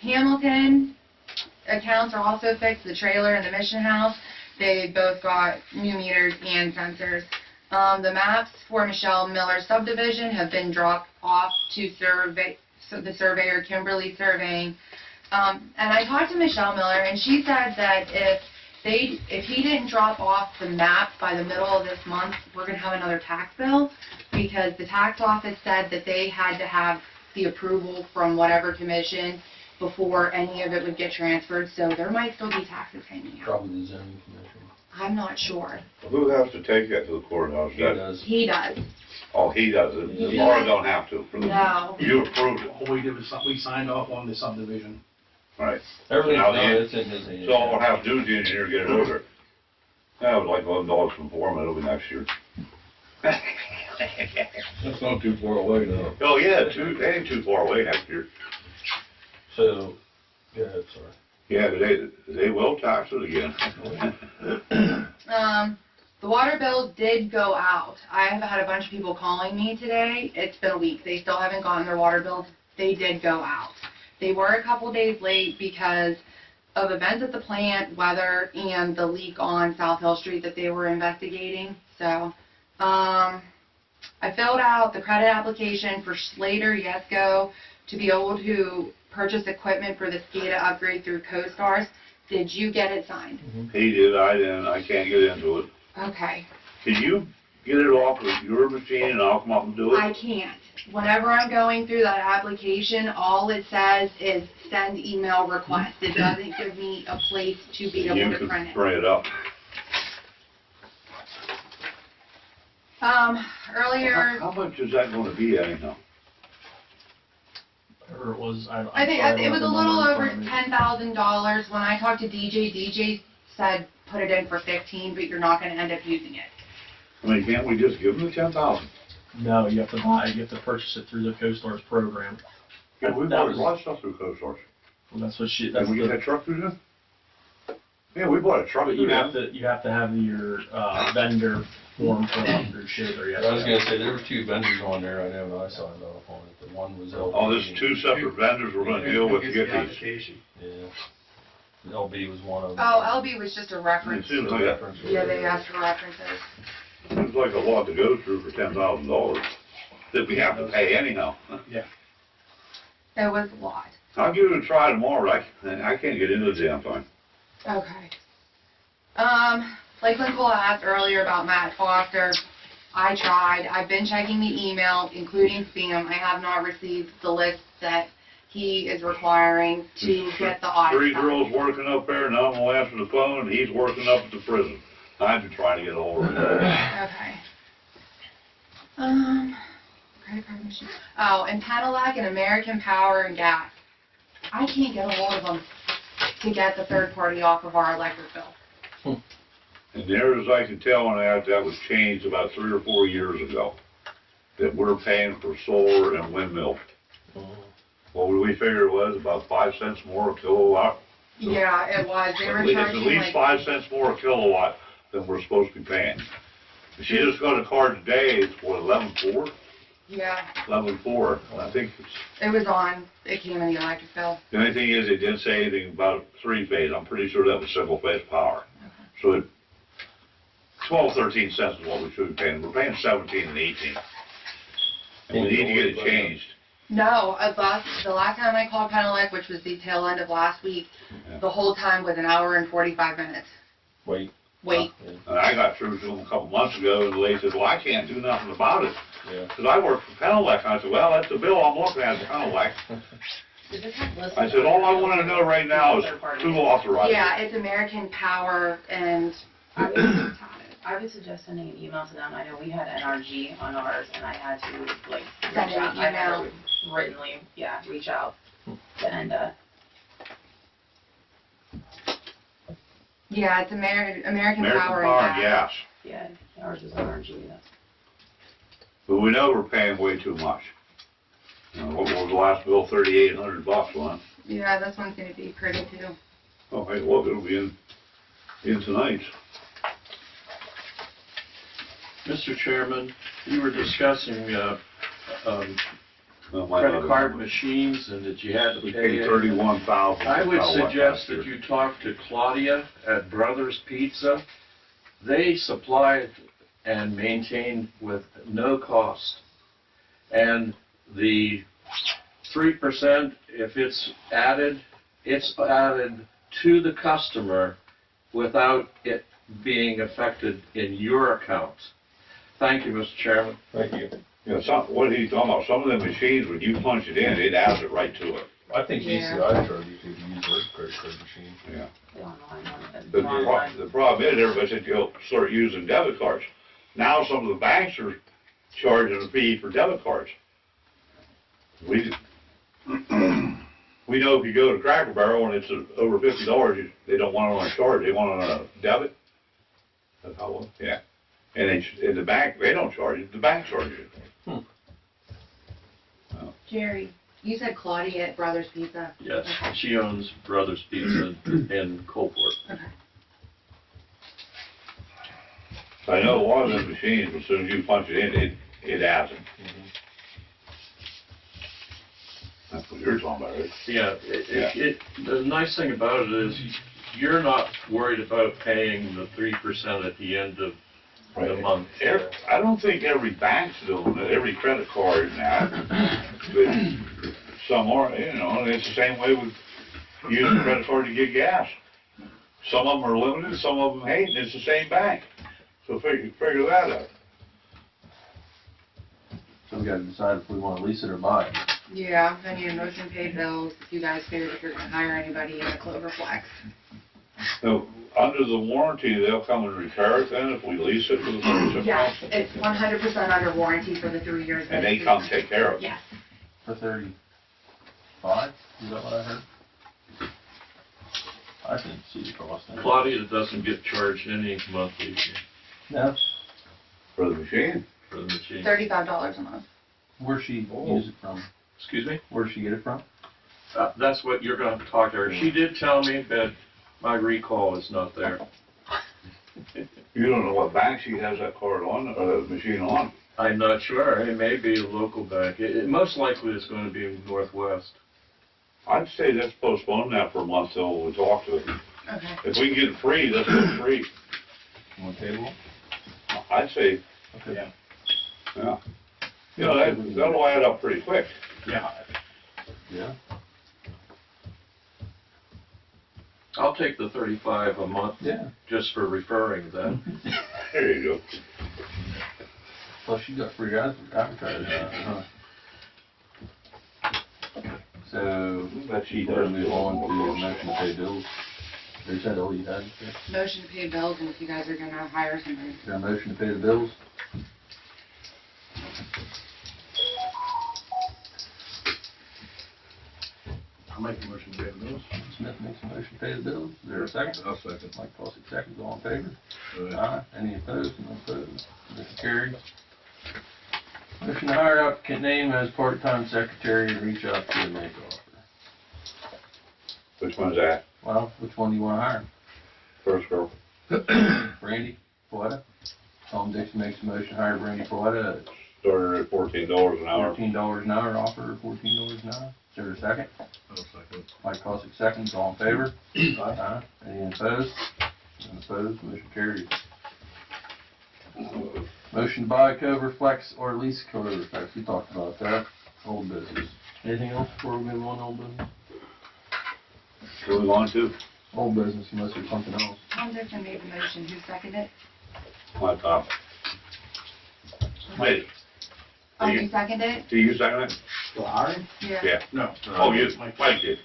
Hamilton accounts are also fixed, the trailer and the mission house. They both got new meters and sensors. The maps for Michelle Miller subdivision have been dropped off to the surveyor Kimberly Surveying. And I talked to Michelle Miller, and she said that if he didn't drop off the map by the middle of this month, we're gonna have another tax bill, because the tax office said that they had to have the approval from whatever commission before any of it would get transferred, so there might still be taxes hanging out. Probably the zoning commission. I'm not sure. Who has to take that to the courthouse? He does. He does. Oh, he does it. He Laura does. don't have to. No. You approved it. All we did was, we signed off on the subdivision. Right. Everything's Now, done, it's in his hands. So all we'll have to do is the engineer get it over. That was like $11 from Foreman, it'll be next year. That's not too far away now. Oh, yeah, they ain't too far away next year. So, go ahead, sorry. Yeah, they will tax it again. The water bill did go out. I have had a bunch of people calling me today. It's been a week. They still haven't gotten their water bills. They did go out. They were a couple days late because of events at the plant, weather, and the leak on South Hill Street that they were investigating. So, I filled out the credit application for Slater Yesco to be able to purchase equipment for the SCADA upgrade through CoStars. Did you get it signed? He did, I didn't, I can't get into it. Okay. Can you get it off of your machine and I'll come up and do it? I can't. Whenever I'm going through that application, all it says is send email request. It doesn't give me a place to be able You to could print it. bring it up. Earlier, How much is that gonna be anyhow? whatever it was, I think sorry, it was a don't have the little number over in front of me. $10,000. When I talked to DJ said put it in for 15, but you're not gonna end up using it. I mean, can't we just give them the 10,000? No, you have to purchase it through the CoStar's program. Yeah, we That bought was- a lot of stuff through CoStarz. Well, that's what she, Did that's we get the, that truck through them? Yeah, we bought a truck but through you have them. to have your, vendor form filled out through shit, or you have I was to. gonna say, there were 2 vendors on there, I know, and I signed off on it. The one was LB. Oh, this is 2 separate vendors we're gonna deal with to get these. Yeah. LB was one of them. Oh, LB was just a reference. It seems like, Yeah, they asked for references. seems like a lot to go through for $10,000 that we have to pay anyhow. It was a lot. I'll give it a try tomorrow, I can't get into the damn thing. Okay. Like Nicole asked earlier about Matt Foster, I tried. I've been checking the email, including spam. I have not received the list that he is requiring to get the audit. 3 done. girls working up there, none of them will answer the phone, and he's working up at the prison. I've been trying to get a hold of him. Okay. Credit card machine. Oh, and Penelec and American Power and Gas. I can't get a hold of them to get the third party off of our electric bill. And near as I can tell on that was changed about 3 or 4 years ago, that we're paying for solar and windmill. What would we figure it was, about 5 cents more a kilowatt? Yeah, it was. They were It's at charging least like, 5 cents more a kilowatt than we're supposed to be paying. She just got a card today, it's what, 11.4? yeah, 11.4, I think it's, it was on. It came in the electric bill. the only thing is, it didn't say anything about 3-phase, I'm pretty sure that was single-phase power. So it, 12, 13 cents is what we should be paying, we're paying 17 and 18. And we need to get it changed. No, the last time I called Penelec, which was the tail end of last week, Yeah. the whole time was 1 hour and 45 minutes. Wait. Wait. And I got through to them a couple months ago, and the lady said, well, I can't do nothing about it. Yeah. Because I work for Penelec, and I said, well, that's the bill I'm looking at, Penelec. Does this have listed I said, all I on want to know right now is who authorized it. Yeah, it's American Power and I would suggest sending an email to them. I know we had NRG on ours, and I had to, like, Send reach an out. I had email. to writtenly, reach out to NDA. yeah, it's American American Power Power and and Gas. Gas. Yeah, ours is NRG, that's. But we know we're paying way too much. What was the last bill, $3,800, wasn't it? Yeah, this one's gonna be pretty too. Oh, hey, look, it'll be in tonight. Mr. Chairman, you were discussing No, my credit other card number. machines and that you had to We pay. paid $31,000. I would for suggest last year. that you talk to Claudia at Brothers Pizza. They supply and maintain with no cost. And the 3%, if it's added to the customer without it being affected in your account. Thank you, Mr. Chairman. Thank you. You know, what he's talking about, some of them machines, when you punch it in, it adds it right to it. I think Yeah. DCI charged you to use their credit card machine. Yeah. The online one, The the online. the problem is, everybody said, you'll start using debit cards. Now some of the banks are charging a fee for debit cards. We know if you go to Cracker Barrel and it's over $50, they don't want it on a card, they want it on a debit. That's how it was? Yeah. And the bank, they don't charge it, the bank charges it. Jerry, you said Claudia at Brothers Pizza. Yes, she owns Brothers Pizza in Coalport. Okay. I know a lot of those machines, as soon as you punch it in, it adds it. That's what you're talking about, right? Yeah, the nice thing about it is you're not worried about paying the 3% at the end of the month. I don't think every bank's doing it, every credit card now, but some are, and it's the same way with using a credit card to get gas. Some of them are limited, some of them ain't, and it's the same bank. So figure that out. So we gotta decide if we wanna lease it or buy it. Yeah, I need a motion paid bills, if you guys figured if you're gonna hire anybody in a Cloverflex. So, under the warranty, they'll come and repair it then if we lease it for the 36 Yes, months? it's 100% under warranty for the 3 years. And they come take care of it? Yes. For 30. Is that what I heard? I didn't see the cost. Claudia doesn't get charged any monthly fee No, For the machine? for the machine. $35 a month. where's she use it from? Excuse me? Where'd she get it from? That's what you're gonna have to talk to her. She did tell me, but my recall is not there. You don't know what bank she has that card on, or that machine on? I'm not sure. It may be a local bank. It most likely is gonna be Northwest. I'd say let's postpone that for a month till we talk to her. Okay. If we can get it free, let's get it free. On the table? I'd say, Okay. yeah. You know, that'll add up pretty quick. Yeah. Yeah. I'll take the 35 a month Yeah. just for referring then. There you go. Plus you got free advertising, huh? So, Bet she we're gonna does. move on to motion to pay bills. Is that all you had? Is Motion to pay bills, and if you guys are gonna hire somebody. there a motion to pay the bills? I'll make the motion to pay the bills. Smith makes a motion to pay the bills. Is there a second? I'll second. Mike Fawcett seconds. All in favor? Aye. Any opposed? None opposed. Motion carried. Motion to hire applicant name as part-time secretary and reach out to and make offer. Which one's that? Well, which one do you wanna hire? First girl. Randy Paletta? Tom Dixon makes a motion to hire Randy Paletta at Started at $14 an hour. $14 an hour, offer $14 an hour. Is there a second? I'll second. Mike Fawcett seconds. All in favor? Aye. Any opposed? None opposed. Motion carried. Motion to buy cover flex or lease cover flex. We talked about that. Old business. Anything else before we move on to old business? What we want to? Old business unless there's something else. Tom Dixon made the motion, who seconded it? My top. Wait, Oh, you- you seconded it? do you second it? The hiring? Yeah. No. Oh, you, Mike did.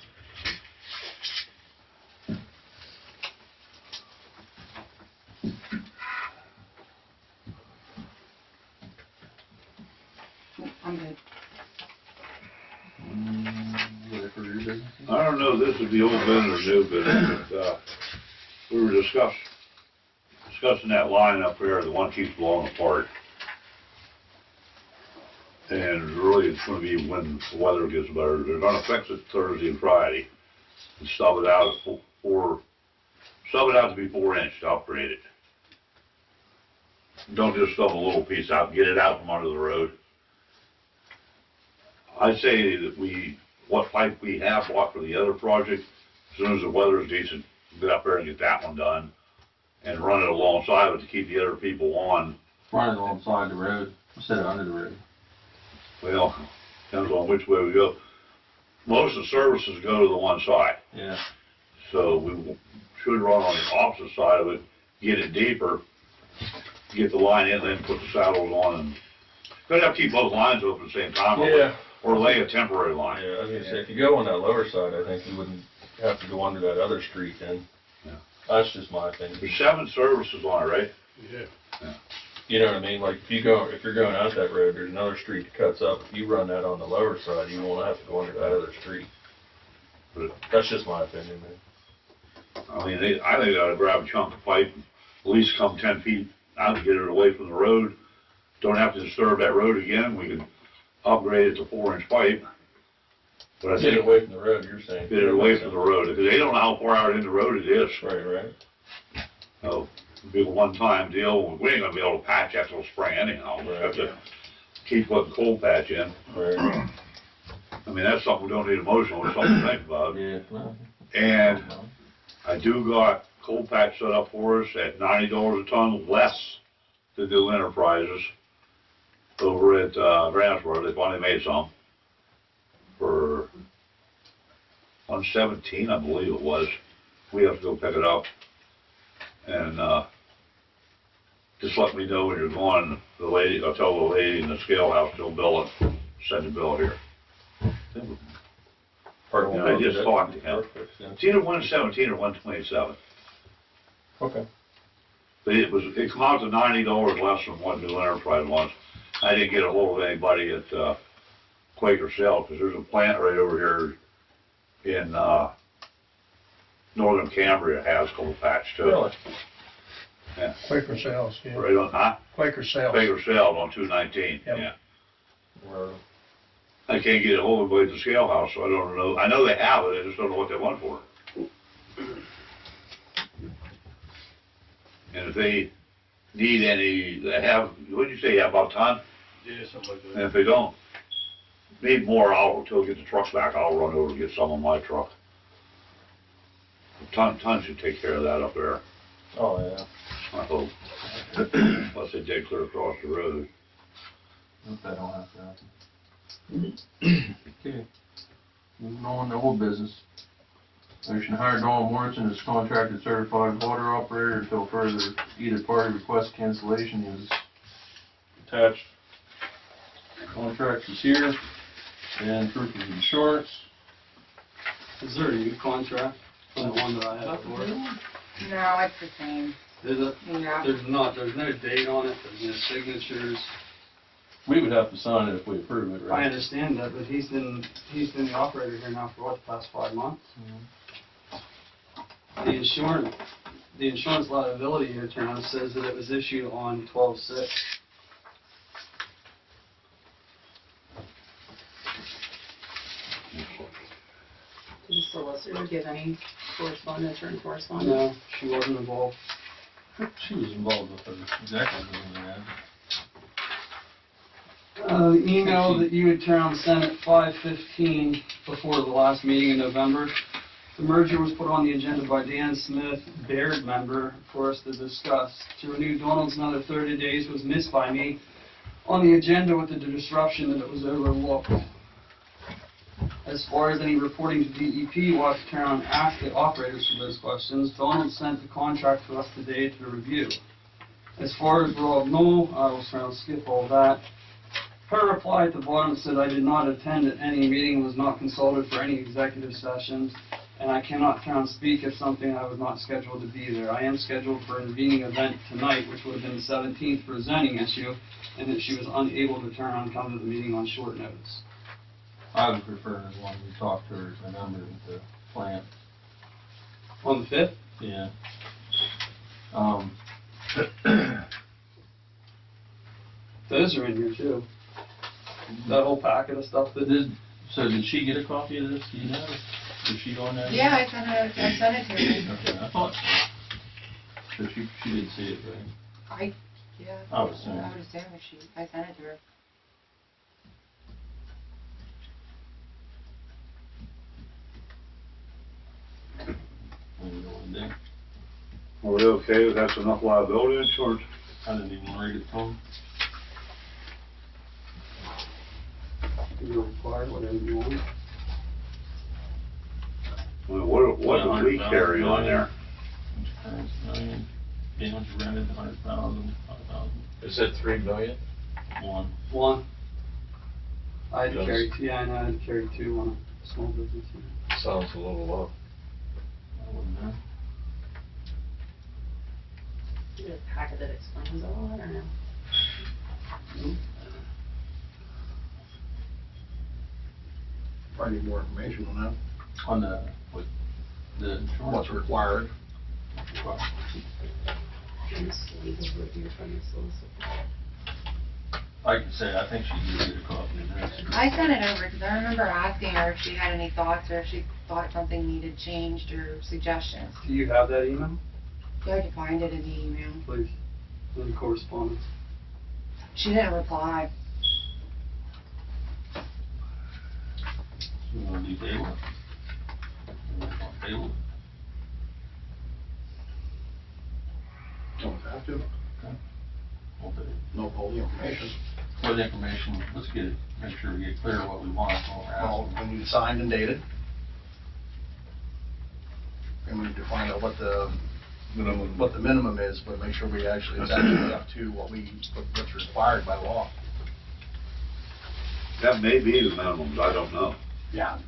I'm good. Ready for your business? I don't know, this is the old business or new business, but, we were discussing that line up there, the one keeps blowing apart. And really, it's gonna be when the weather gets better. They're gonna fix it Thursday and Friday and stub it out at stub it out to be 4-inch to upgrade it. Don't just stub a little piece out, get it out from under the road. I say that what pipe we have bought for the other project, as soon as the weather is decent, get up there and get that one done and run it alongside of it to keep the other people on. Run it alongside the road instead of under the road. Well, depends on which way we go. Most of the services go to the one side, Yeah. so we should run on the opposite side of it, get it deeper, get the line in, then put the saddles on, and gonna have to keep both lines open at the same time. Or lay a temporary line. Yeah, I was gonna say, if you go on that lower side, I think you wouldn't have to go under that other street then. Yeah. That's just my opinion. There's 7 services on it, right? Yeah. You know what I mean? Like, if you're going out that road, there's another street that cuts up. If you run that on the lower side, you won't have to go under that other street. But, That's just my opinion, man. I mean, I think they ought to grab a chunk of pipe, at least come 10 feet out to get it away from the road. Don't have to disturb that road again. We can upgrade it to 4-inch pipe. But I Get it think, away from the road, you're saying. get it away from the road, because they don't know how far out in the road it is. Right. So, it'll be a one-time deal. We ain't gonna be able to patch that till spring anyhow. We'll have to keep putting cold patch in. Right. I mean, that's something we don't need emotional, it's something to think about. Yeah. Well, And I do got cold patch set up for us at $90 a ton less than New Enterprises over at, Grantsburg. They finally made some for $117, I believe it was. We have to go pick it up. And, just let me know when you're going. The lady, I'll tell the lady in the scale house, she'll bill it, send the bill here. Pardon me. I just talked to him. Perfect, yeah. It's either 117 or 127. Okay. But it come out to $90 less than what New Enterprise was. I didn't get a hold of anybody at Quaker Cell, because there's a plant right over here in, northern Cambria has cold patch too. Really? Yeah, Quaker Sales, yeah. right on, huh? Quaker Sales. Baker Sales on 219, Yep. yeah. Or, I can't get a hold of anybody at the scale house, so I don't know. I know they have it, I just don't know what they want for it. And if they need any, they have, what'd you say, you have about a ton? Yeah, something like And if they don't need more, until we get the trucks back, I'll run over and get some on my truck. Ton should take care of that up there, oh, yeah. I hope. Unless they dig clear across the road. Hope that don't have to happen. Okay. Moving on to old business. Motion to hire Dawn Morrison as contracted certified water operator until further either party request cancellation is attached. Contract is here, and proof of insurance. Is there a new contract from the one that I had before? No, it's the same. Is it? Yeah. There's not, there's no date on it, there's no signatures. We would have to sign it if we approve it, I right? understand that, but he's been the operator here now for what, the past 5 months? The insurance liability here, Tom, says that it was issued on 12/6. Did the solicitor give any correspondence, written correspondence? No, she wasn't involved. She was involved with the executive in that. The email that you had, Tom, sent at 5:15 before the last meeting in November. The merger was put on the agenda by Dan Smith, Baird member, for us to discuss. To renew Donald's another 30 days was missed by me on the agenda with the disruption that it was overlooked. As far as any reporting to DEP, we'll have to turn on ask the operators for those questions. Donald sent the contract to us today to review. As far as Rob Knoll, I will try to skip all that. Her reply at the bottom said, "I did not attend any meeting, was not consulted for any executive sessions, and I cannot speak if something I was not scheduled to be there. I am scheduled for a convening event tonight, which would have been the 17th for a zoning issue, and that she was unable to turn on come to the meeting on short notice." I would prefer the one we talked to her, remember, at the plant. On the 5th? Yeah. Those are in here too. That whole packet of stuff that is. So did she get a copy of this, do you know? Is she on that? Yeah, I sent it to her. Okay, I thought so. So she did see it, right? Yeah. I would assume. I would assume if I sent it to her. What do you want to do? Are we okay with that's enough liability insurance? I didn't even read it, Tom. You're required, whatever you want. I mean, what do we carry on there? Insurance, million, damage rented, 100,000, 5,000, Is it 3 million? one. One. I had to Yes. carry two, yeah, I know, I had to carry two on a small business. Sounds a little low. I wouldn't know. Is there a packet that explains all that, or no? Probably need more information on that, On the, what, the insurance. what's required. And this legal review from the solicitor. I could say, I think she did get a copy of this. I sent it over because I remember asking her if she had any thoughts or if she thought something needed changed or suggestions. Do you have that email? So I could find it in the email. Please, in correspondence. She didn't reply. You want to do table it? You want to table it? Don't have to, We'll do it. know all the information. What information, let's get it, make sure we get clear what we want, what we're Well, asking. when you signed and dated. And we need to find out what the minimum is, but make sure we actually, it's actually up to what's required by law. That may be the minimums, I don't know. Yeah.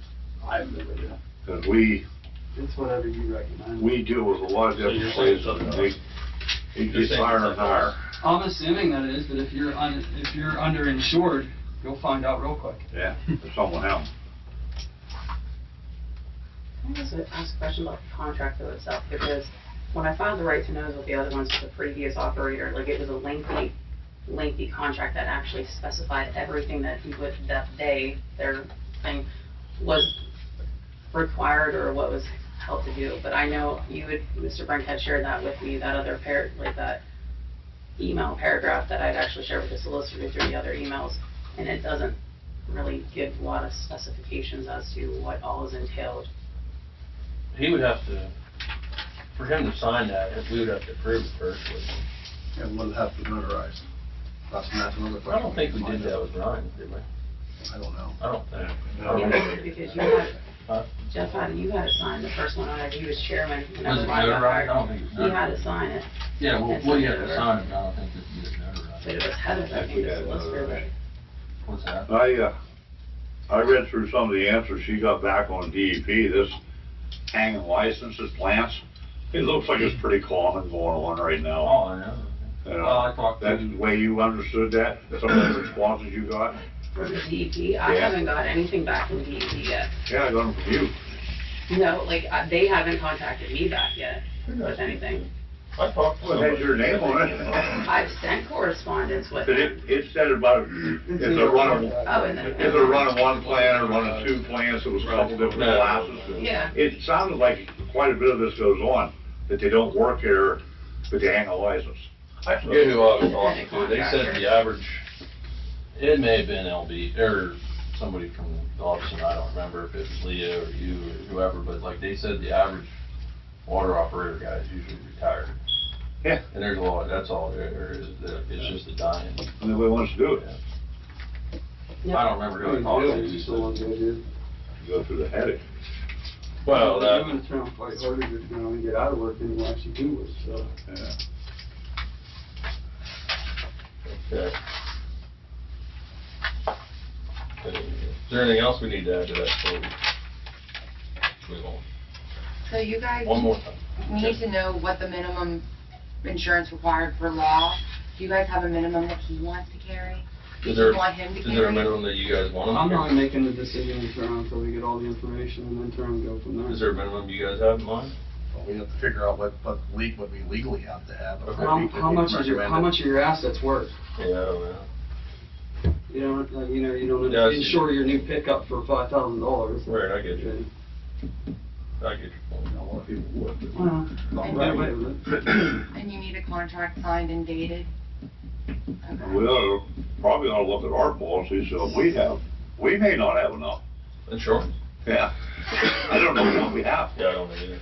I have no idea. Because It's whatever you recommend. we deal with a lot of So you're different saying places, something and else? it You're gets saying higher and something higher. else? I'm assuming that it is, but if you're underinsured, you'll find out real quick. Yeah, if someone else. also ask a question about the contract though itself? Because when I filed the right to knows with the other ones with the previous operator, like it was a lengthy contract that actually specified everything that he would, that their thing was required or what was held to do. But I know you would, Mr. Brink had shared that with me, that other that email paragraph that I'd actually shared with the solicitor through the other emails, and it doesn't really give a lot of specifications as to what all is entailed. He would have to, for him to sign that, we would have to approve it first, wouldn't we? And we'll have to notarize. That's another question. I don't think we did that with Ryan, did we? I don't know. I don't think. Yeah, because you had, Huh? Jeff you had to sign the first one on it, he was chairman. whenever Was it Ryan got notarized? hired. I don't think it's You had notarized. to sign it, Yeah, well, It's you not have to notarized. sign it, but I don't think that you get it notarized. but it was Heather, I think, the solicitor that. What's that? I read through some of the answers she got back on DEP, this hanging licenses, plants. It looks like it's pretty common going on right Oh, now. I know. You know, Well, I talked That's to, the way you understood that, some of the responses you got? From the DEP, I Yeah. haven't got anything back from DEP yet. Yeah, I got them from you. No, like, they haven't contacted me back yet with anything. I talked to Well, it has your name on it. I've sent correspondence with But them. it said about, if they're running, Oh, and then. if they're running one plant or running two plants, it was a couple different classes. Yeah. It sounded like quite a bit of this goes on, that they don't work here, but they hang a license. I forget who I was talking to, they said the average, it may have been LB, or somebody from the office, and I don't remember if it was Leo or you or whoever, but like they said the average water operator guy is usually retired. Yeah. And there's a lot, that's all there is, it's just a dying. And nobody wants to do it. I don't remember who I talked to, he said- Go through the headache. Well, that, I'm gonna try and fight harder to, get out of work than you actually do work, so. Yeah. okay. Is there anything else we need to add to that before we move on? So you guys One more time. need to know what the minimum insurance required for law. Do you guys have a minimum that he wants to carry? Do Is there, you want him to is carry? there a minimum that you guys want them to I'm carry? not making the decision in turn until we get all the information and then turn and go from there. Is there a minimum you guys have in mind? Well, we have to figure out what we legally have to have. Okay. How much are your assets worth? Yeah, I don't know. You don't Yeah, I see. insure your new pickup for $5,000. Right, I get you. I get your point. A lot of people would. Well, not right away with it. And you need a contract signed and dated? Okay. We probably ought to look at our policies, so if we may not have enough. Insurance? Yeah. I don't know what we have. Yeah, I don't know either.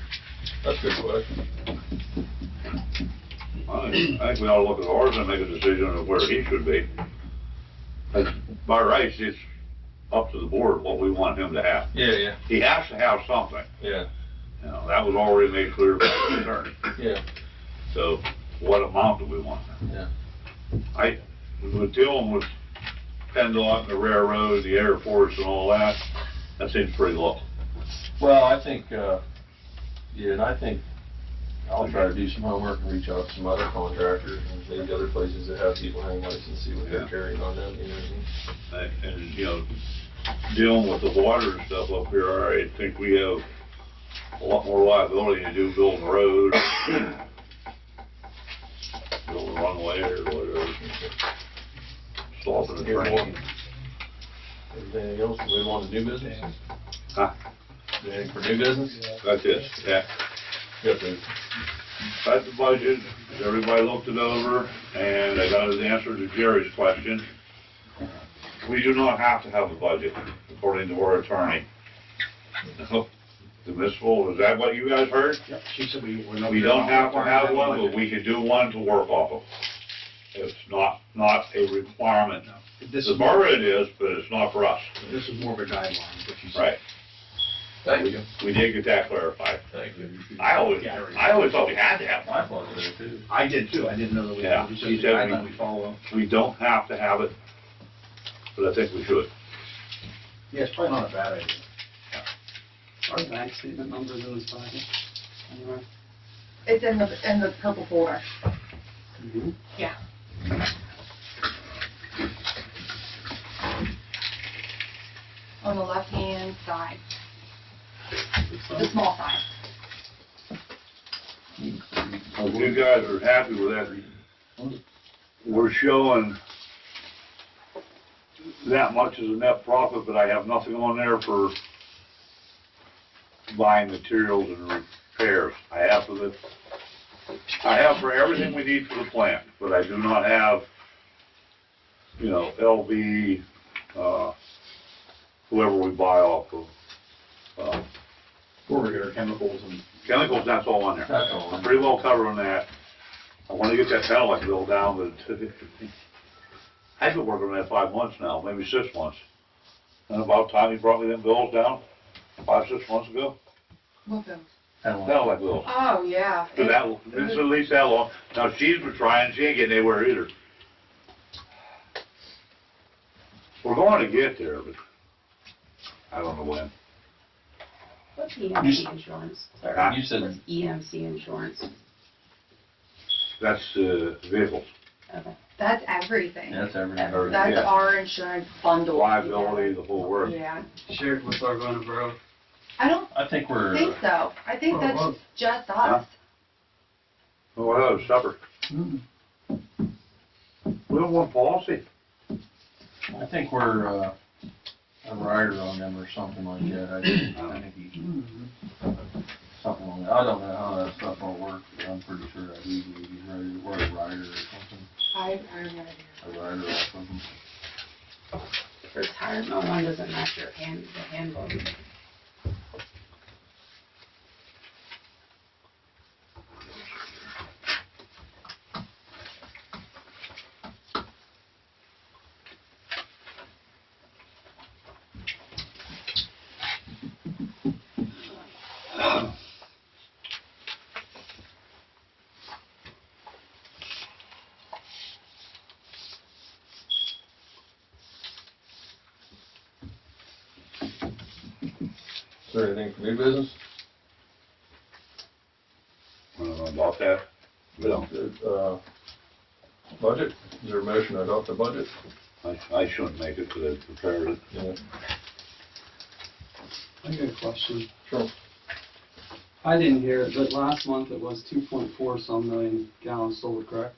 That's a good question. I think we ought to look at ours and make a decision of where he should be. By rights, it's up to the board what we want him to have. Yeah, yeah, He has to have something. yeah, You know, that was already made clear by the attorney. yeah, So what amount do we want? yeah. With dealing with PennDOT and the railroad, the Air Force and all that, that seems pretty low. Well, I think, yeah, and I think I'll try to do some homework and reach out to some other contractors and maybe other places that have people hang license, see what they're Yeah. carrying on them, you know what I mean? And, you know, dealing with the water and stuff up here, I think we have a lot more liability to do building a road, building a runway or whatever, stopping the train. Anything else we want to do business? Huh? Anything for new business? That's it, yeah. Got the, That's the budget, everybody looked it over, and I got the answer to Jerry's question. We do not have to have a budget, according to our attorney. The municipal, is that what you guys heard? Yep, she said we're not. We don't have to have one, but we can do one to work off of. It's not a requirement. This The is more, borough it is, but it's not for us. this is more of a guideline, what she said. Right. thank you, We did get that clarified. thank you. I always thought we had to have I one. thought so too. I did too, I didn't know that we Yeah, had, it's she just a said we- guideline we follow. We don't have to have it, but I think we should. Yeah, it's probably not a bad idea. Our bank statement numbers in this packet. Anyway. It's in the purple folder. Mhm. Yeah. On the left-hand side. the small size. If you guys are happy with that, we're showing that much as a net profit, but I have nothing on there for buying materials and repairs. I have for everything we need for the plant, but I do not have, you know, LV, whoever we buy off of. Corrugator chemicals and. Chemicals, that's all on there. That's all. I'm pretty well covered on that. I wanna get that Cadillac bill down, but I've been working on that 5 months now, maybe 6 months. And about time he brought me them bills down, 5, 6 months ago. What bill? Cadillac bills. Oh, yeah. So that, it's at least that long. Now, she's been trying, she ain't getting anywhere either. We're going to get there, but I don't know when. What's EMC insurance? Huh? Sorry. You said- What's EMC insurance? That's, vehicles, Okay. That's everything. That's everything. That's Yeah. our insurance bundle. liability, the whole works. Yeah. Shared with our borough. I don't I think we're, think so. I think that's just us. Oh, I had supper. We don't want policy. I think we're, a rider on them or something like that. I think he, something like that. I don't know how that stuff all works, but I'm pretty sure that he's ready, we're a rider or something. I have no idea. A rider or something. Retirement one doesn't match your the handbook. Is there anything for new business? I don't know about that. No. Budget? Is there a motion to adopt the budget? I shouldn't make it because I prepared it. Yeah. I got a question. Sure. I didn't hear it, but last month it was 2.4 some million gallons sold, correct?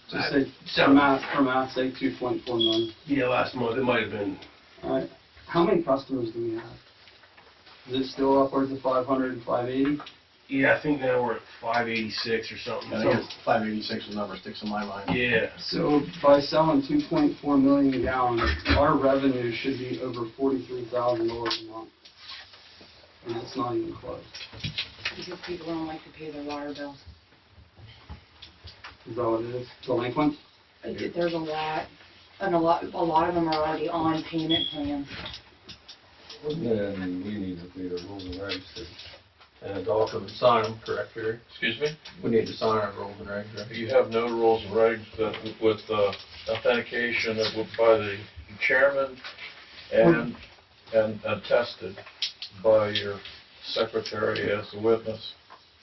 Just say, for math's sake, 2.4 million. Yeah, last month, it might have been, All right. How many customers do we have? Is it still upwards of 500 and 580? yeah, I think now we're at 586 or something. I think it's 586 is the number sticks in my mind. Yeah, So by selling 2.4 million gallons, our revenue should be over $43,000 a month. And it's not even close. Because people don't like to pay their water bills. Is that what it is? Delinquent? There's a lot, and a lot of them are already on payment plans. Yeah, and we need to be the rules and regs too. And adopt them and sign them, correct, Jerry? Excuse me? We need to sign our rules and regs, right? You have no rules and regs that with authentication that would by the chairman and attested by your secretary as a witness.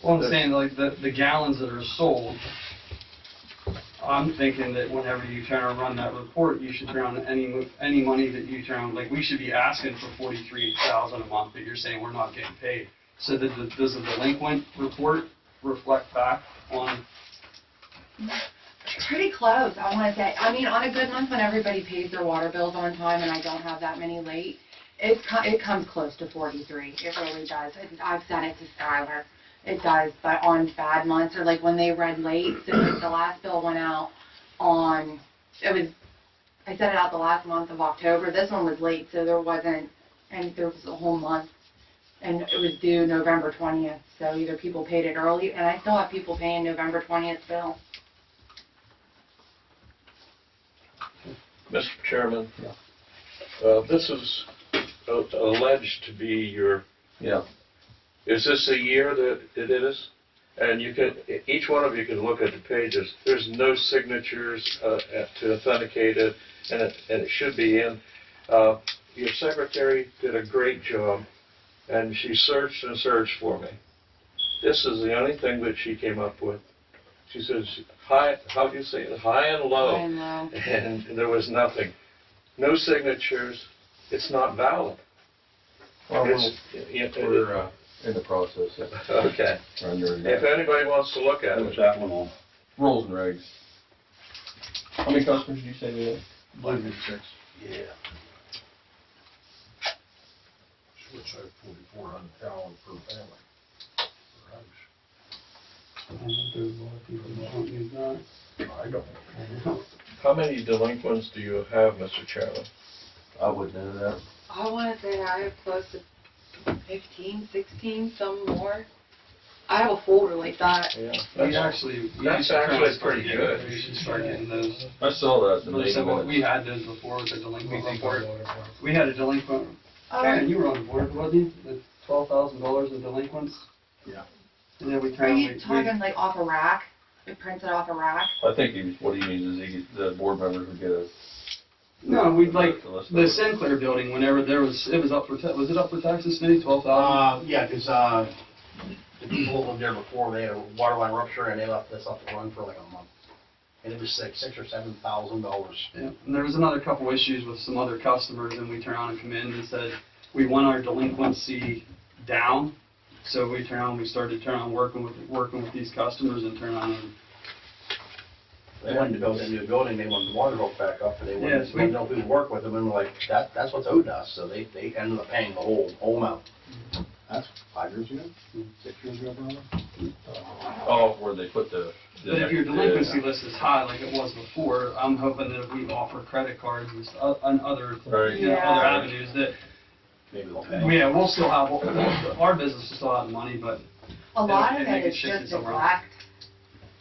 Well, I'm saying like the gallons that are sold, I'm thinking that whenever you try to run that report, you should run any money that you turn, like we should be asking for 43,000 a month, but you're saying we're not getting paid. So does the delinquent report reflect back on? Pretty close, I want to say. I mean, on a good month when everybody pays their water bills on time and I don't have that many late, it comes close to 43. It really does. I've sent it to Skylar. It does, but on bad months or like when they read late, so like the last bill went out I sent it out the last month of October. This one was late, so there was a whole month. And it was due November 20th, so either people paid it early, and I still have people paying November 20th bill. Mr. Chairman, this is alleged to be your, Yeah. is this a year that it is? And you can, each one of you can look at the pages. There's no signatures to authenticate it, and it should be in. Your secretary did a great job, and she searched and searched for me. This is the only thing that she came up with. She says, high, how do you say it? High and low. High and low. And there was nothing. No signatures. It's not valid. Well, We're, in the process of okay. rendering If that. anybody wants to look at What's it, that one on? Rules and regs. How many customers did you say we had? I believe it's 6. Yeah. Which have 4,400 gallon per family. Per house. I think there's a lot of people that don't use that. I don't. how many delinquents do you have, Mr. Chairman? I wouldn't know that. I wanna say I have close to 15, 16, some more. I have a folder like that. Yeah. We actually. That's actually pretty good. We should start getting those. I saw that in the Like I said, meeting we had those before with the delinquent report. We had a delinquent, Karen, you were on the board, wasn't you? The $12,000 in delinquents? Yeah. And then we Are kind you of, talking like off a rack? It printed off a rack? I think what he means is the board members would get a. no, we'd like, the list of the it. Sinclair building, whenever there was, it was up for, was it up for taxes, Smitty, 12,000? Yeah, because, the people that lived there before, they had a water line rupture and they left this up to run for like a month. And it was like $6,000 or $7,000. Yeah, and there was another couple issues with some other customers, and we turned around and come in and said, we want our delinquency down. So we turned around, we started working with these customers and turned on and. They wanted to build a new building, they wanted the water hook back up, but they Yes, wanted to know who would work with them, and we're like, that's what's owed us, so they ended up paying the whole amount. That's 5 years ago? 6 years ago, probably? Oh, where they put the. But if your delinquency list is high like it was before, I'm hoping that if we offer credit cards and and other, Right. you know, Yeah. other avenues that, Maybe they'll pay. yeah, we'll still have, our business will still have money, but. A lot of If they it could is shift it just somewhere else. neglect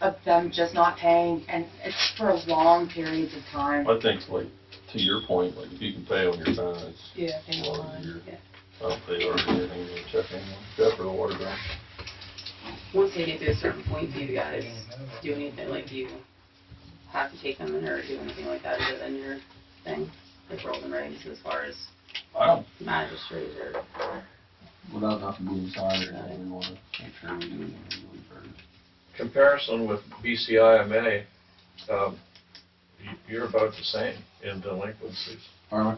of them just not paying, and it's for long periods of time. I think, like, to your point, like, if you can pay on your phone, it's. Yeah, pay well, online, you're- yeah. I don't pay or anything, you check anymore, except for the water bill. Once they get to a certain point, do you guys do anything, like, do you have to take them in or do anything like that, is it in your thing? Like rules and regs as far as I don't, magistrate or? without nothing being signed or anything, we wanna make sure we do it legally first. Comparison with BCIMA, you're about the same in delinquencies. Are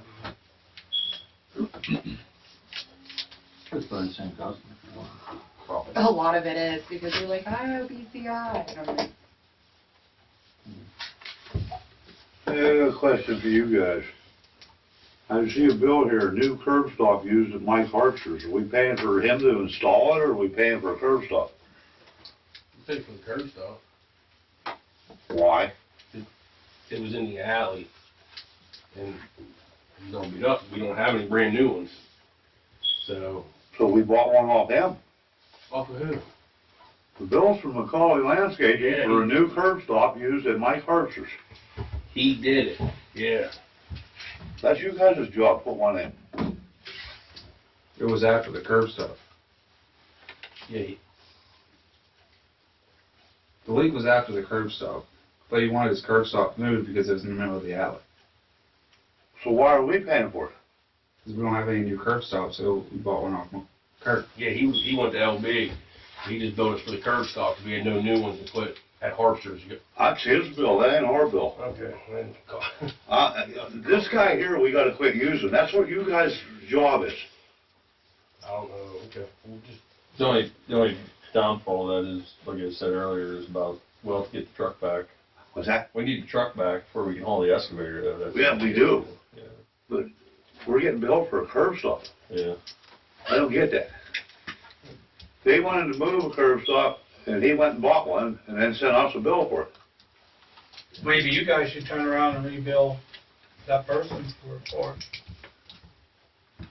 we? It's probably the same customer if you want. Probably. A lot of it is, because they're like, I owe BCI, and I'm like, Question for you guys. I see a bill here, new curb stop used at Mike Hartster's. Are we paying for him to install it, or are we paying for a curb stop? Pay for the curb stop. Why? It was in the alley, and don't beat up, we don't have any brand new ones. So, So we bought one off him? off of who? The bill's from McCully Landscaping Yeah. for a new curb stop used at Mike Hartster's. He did it, yeah. That's you guys' job, put one in. It was after the curb stop. Yeah, The leak was after the curb stop, but he wanted his curb stop moved because it was in the middle of the alley. So why are we paying for it? Because we don't have any new curb stops, so we bought one off Kurt. yeah, he went to LB, he just billed us for the curb stop, 'cause we had no new ones to put at Hartster's. That's his bill, that ain't our bill. Okay, then, This guy here, we gotta quit using. That's what you guys' job is. I don't know, okay, we'll just, The only downfall of that is, like I said earlier, is about, well, to get the truck back. What's that? We need the truck back before we can haul the excavator though. That's- Yeah, we do. Yeah, But we're getting billed for a curb stop. yeah. I don't get that. They wanted to move a curb stop, and he went and bought one, and then sent us a bill for it. Maybe you guys should turn around and rebill that person for it.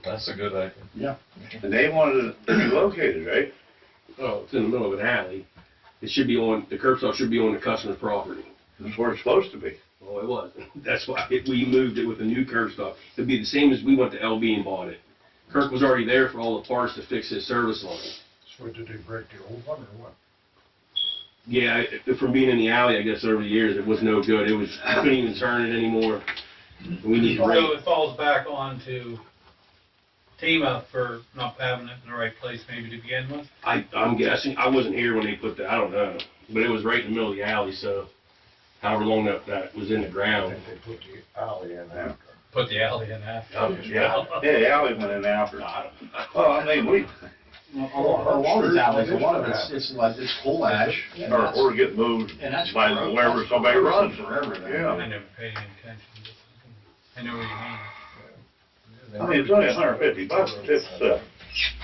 That's a good idea. And they wanted it to be located, right? oh, it's in the middle of an alley. It should be on, the curb stop should be on the customer's property. That's where it's supposed to be. Well, it wasn't. That's why we moved it with a new curb stop. It'd be the same as we went to LB and bought it. Kirk was already there for all the parts to fix his service line. So did they break the old one or what? Yeah, from being in the alley, I guess, over the years, it was no good. It was, I couldn't even turn it anymore. We need to So rate. it falls back on to TIMA for not having it in the right place maybe to begin with. I'm guessing, I wasn't here when they put that, I don't know. But it was right in the middle of the alley, so however long that was in the I ground. think they put the alley in after. Put the alley in after. Yeah, the alley went in after. Well, I mean, A lot of these alleys, a lot of it's like, it's coal ash. and that's- or get moved and that's by forever- wherever that's somebody runs. forever then. I Yeah. never paid any attention. I know what you mean. I mean, it's only $150, it's,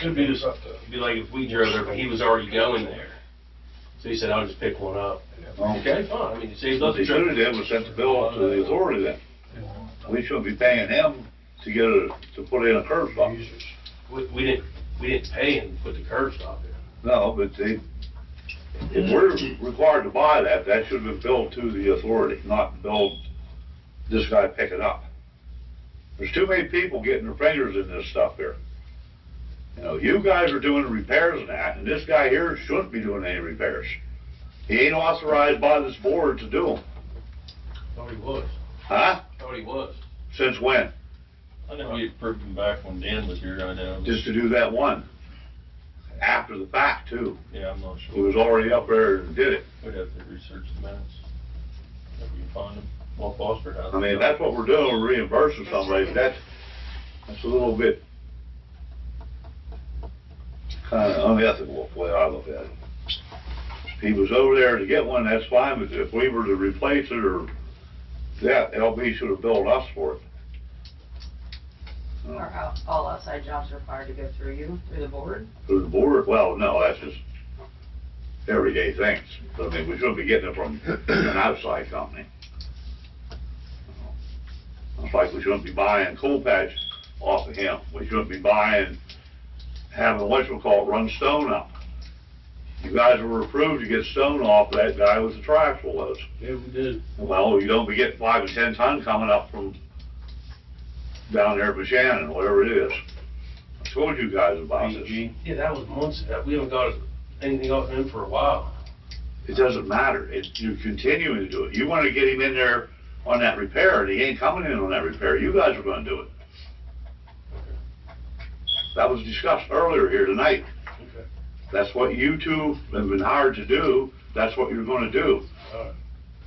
It'd be just, be like if we drove there, but he was already going there. So he said, I'll just pick one up. Okay, fine, I mean, it saves us what they the should have trip. did was sent the bill up to the authority then. We shouldn't be paying him to get to put in a curb stop. We didn't pay him to put the curb stop in. No, but if we're required to buy that, that should have been billed to the authority, not billed this guy pick it up. There's too many people getting their fingers in this stuff here. You know, you guys are doing repairs and that, and this guy here shouldn't be doing any repairs. He ain't authorized by this board to do them. Thought he was. Huh? Thought he was. Since when? I know we approved him back when Dan was here, I know. Just to do that one. After the fact, too. Yeah, I'm not He sure. was already up there and did it. We'd have to research the minutes. If we can find them. Well, Foster has. I mean, that's what we're doing, we're reimbursing somebody, that's a little bit kind of unethical, the way I look at it. If he was over there to get one, that's fine, but if we were to replace it or that, LB should have billed us for it. Are all outside jobs required to go through you, through the board? Through the board, well, no, that's just everyday things. But I mean, we shouldn't be getting it from an outside company. It's like we shouldn't be buying coal patch off of him. We shouldn't be having whatchamacallit run stone up. You guys were approved to get stone off that guy with the trash full loads. Yeah, we did. Well, you don't be getting 5 and 10 ton coming up from down there at Shannon, whatever it is. I told you guys about this. Yeah, that was months ago. We haven't got anything off him for a while. It doesn't matter. You're continuing to do it. You want to get him in there on that repair, and he ain't coming in on that repair. You guys are gonna do it. That was discussed earlier here tonight. Okay. That's what you two have been hired to do. That's what you're gonna do. All right.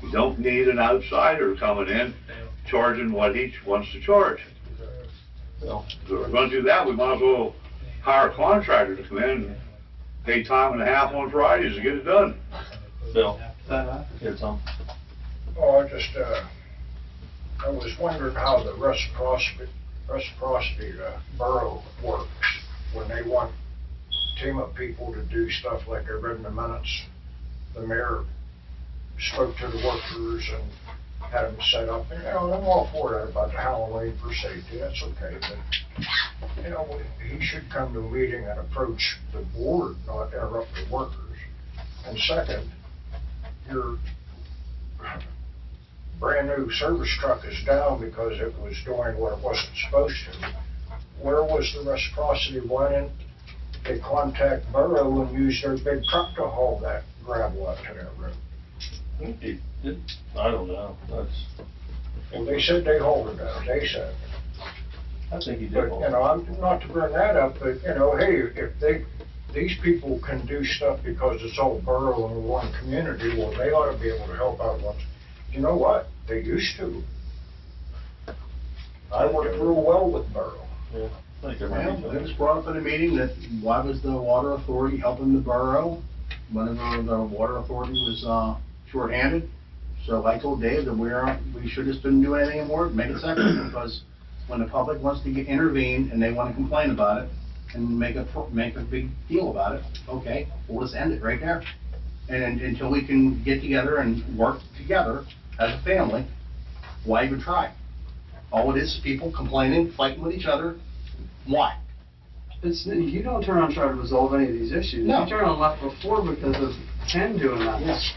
You don't need an outsider coming in, charging what he wants to charge. Well, If we're gonna do that, we might as well hire a contractor to come in and pay time and a half on Fridays to get it done. Bill, here, Tom. Oh, I was wondering how the reciprocity borough works when they want TIMA people to do stuff like I read in the minutes. The mayor spoke to the workers and had them set up, and, you know, I'm all for that about the Halloween for safety, that's okay, but, you know, he should come to a meeting and approach the board, not interrupt the workers. And second, your brand-new service truck is down because it was doing what it wasn't supposed to. Where was the reciprocity? Why didn't they contact Borough and use their big truck to haul that gravel out to that road? I don't know, Well, they said they hauled it out, they said. I think he But, did. you know, I'm not to bring that up, but, you know, hey, if these people can do stuff because it's all borough in one community, well, they ought to be able to help out once. You know what? They used to. I worked real well with borough. Yeah, I think Well, it was brought up at a meeting that why was the water authority helping the borough whenever the water authority was shorthanded? So I told Dave that we should just didn't do anything more, make it separate, because when the public wants to intervene and they want to complain about it and make a big deal about it, okay, we'll just end it right there. And until we can get together and work together as a family, why even try? All it is people complaining, fighting with each other. Why? You don't turn around and try to resolve any of these issues. No. You turn on left before because of Ken doing that. Yes.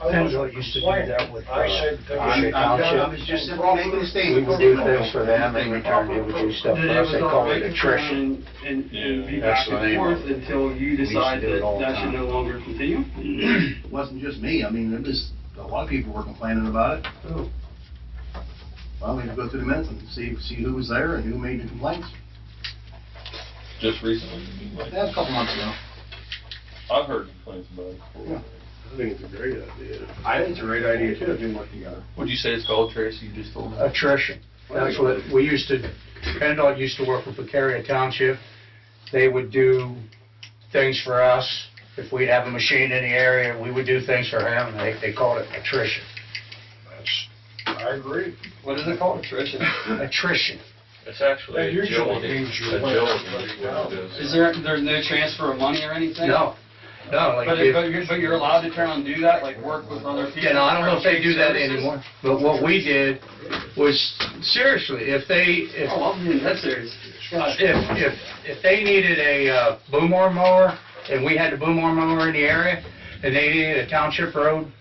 I used to do that with, I said, I was just simply making a statement. We would do things for them, in return they would do stuff for us, they call it attrition. And be Yeah, back that's the and name forth of it. until you used to decide do it that all the that should time. no longer continue? It wasn't just me, I mean, it was, a lot of people were complaining about it. Oh. Well, we can go through the minutes and see who was there and who made the complaints. Just recently, you mean, like, That was a couple months ago. I've heard complaints about it before. Yeah. I think it's a great idea. I think it's a great idea too, if we work together. What'd you say it's called, Tracy? You just told me? Attrition. That's what, we used to, PennDOT used to work with Vicaria Township. They would do things for us. If we'd have a machine in the area, we would do things for him. They called it attrition. I agree. What is it called, attrition? Attrition. It's actually That usually agility. means you win. Agility is what it is. Is there's no transfer of money or anything? No, like But if, you're allowed to turn and do that, like work with other people? you know, I don't know if they do that anymore. But what we did was, seriously, if Oh, I'm being that serious. if they needed a boom arm mower, and we had a boom arm mower in the area, and they needed a township road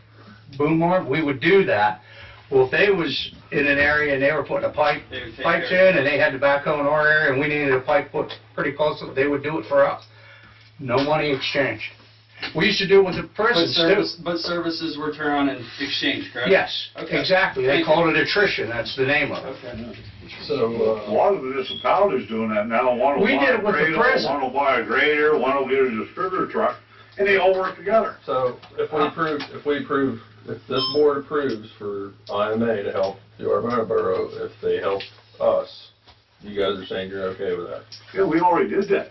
boom arm, we would do that. Well, if they was in an area and they were putting pipes in, and they had the backhoe in our area, and we needed a pipe put pretty close, they would do it for us. No money exchanged. We used to do it with the prisons too. But services were turned on in exchange, correct? Yes, Okay. exactly. They Thank called it attrition, that's the name of it. Okay. So, A lot of the municipalities doing that now. One will We buy did a it with the grader, prison. one will buy a grader, one will get a distributor truck, and they all work together. so if this board approves for IMA to help the Urbana Borough, if they help us, you guys are saying you're okay with that? Yeah, we already did that.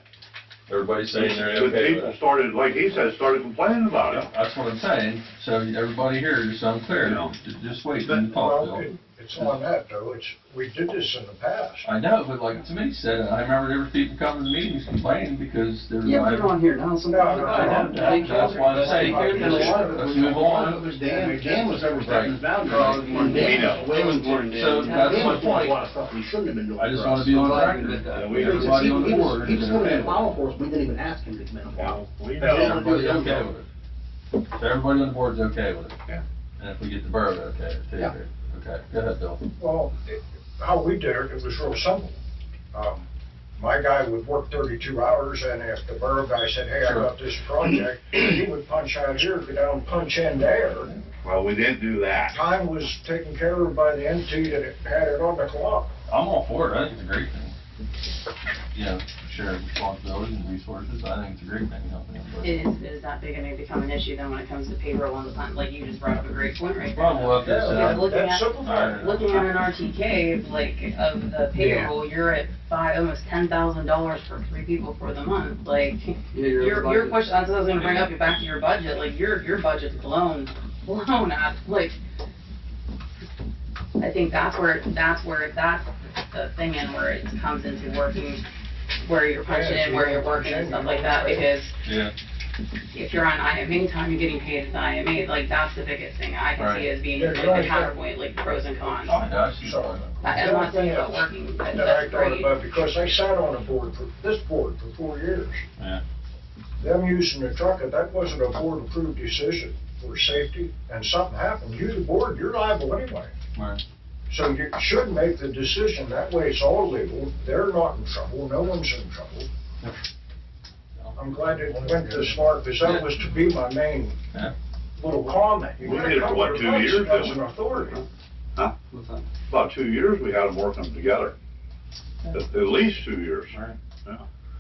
Everybody's saying they're But okay with people that? started, like he said, started complaining about it. That's what I'm saying, so everybody here, just so I'm clear, just wait and talk, Well, Bill. it's on that though, we did this in the past. I know, but like Timmy said, I remember there were people coming to meetings complaining because there was. Yeah, but they're on here now, so. No, That's why I'm saying, let's move on. It was Dan was ever Right. setting boundaries. We know. So that's my point. We shouldn't have been doing. I just for want us. to be on record, that we, everybody on the board He is was going okay to with file it. for us, we didn't even ask him to come in and file. We Everybody's okay with it. So everybody on the board's okay with it. Yeah. And if we get the borough to okay, to take it. Okay, go ahead, Bill. Well, how we did it, it was real simple. My guy would work 32 hours, and if the borough guy said, hey, I got this project, he would punch out here, go down, punch in there. Well, we didn't do that. Time was taken care of by the entity that had it on the clock. I'm all for it, I think it's a great thing. You know, sharing responsibilities and resources, I think it's a great thing, helping everybody. Is that big gonna become an issue then when it comes to payroll on the fund? Like you just brought up a great point right there. Well, we'll have to, Yeah, looking that's at- simple. Looking at an RTK, like, of the payroll, you're at almost $10,000 for 3 people for the month, like, your question, that's what I was gonna bring up, back to your budget, like, your budget's blown out, like, I think that's the thing in where it comes into working, where you're punching in, where you're working and stuff like that, because Yeah. if you're on IMA time, you're getting paid as IMA, like, that's the biggest thing I can see as being, like, the counterpoint, like, the pros and cons. I know, I see So, I'm not saying about working, that I that's thought great. about, because I sat on a board this board for 4 years. Yeah. Them using the truck, that wasn't a board-approved decision for safety, and something happened, you, the board, you're liable anyway. Right. So you should make the decision, that way it's all legal, they're not in trouble, no one's in trouble. I'm glad it went this far, because that was to be my main Yeah. little comment. We did it for what, 2 years? As an authority. What's that? About 2 years, we had them working together. At least 2 years.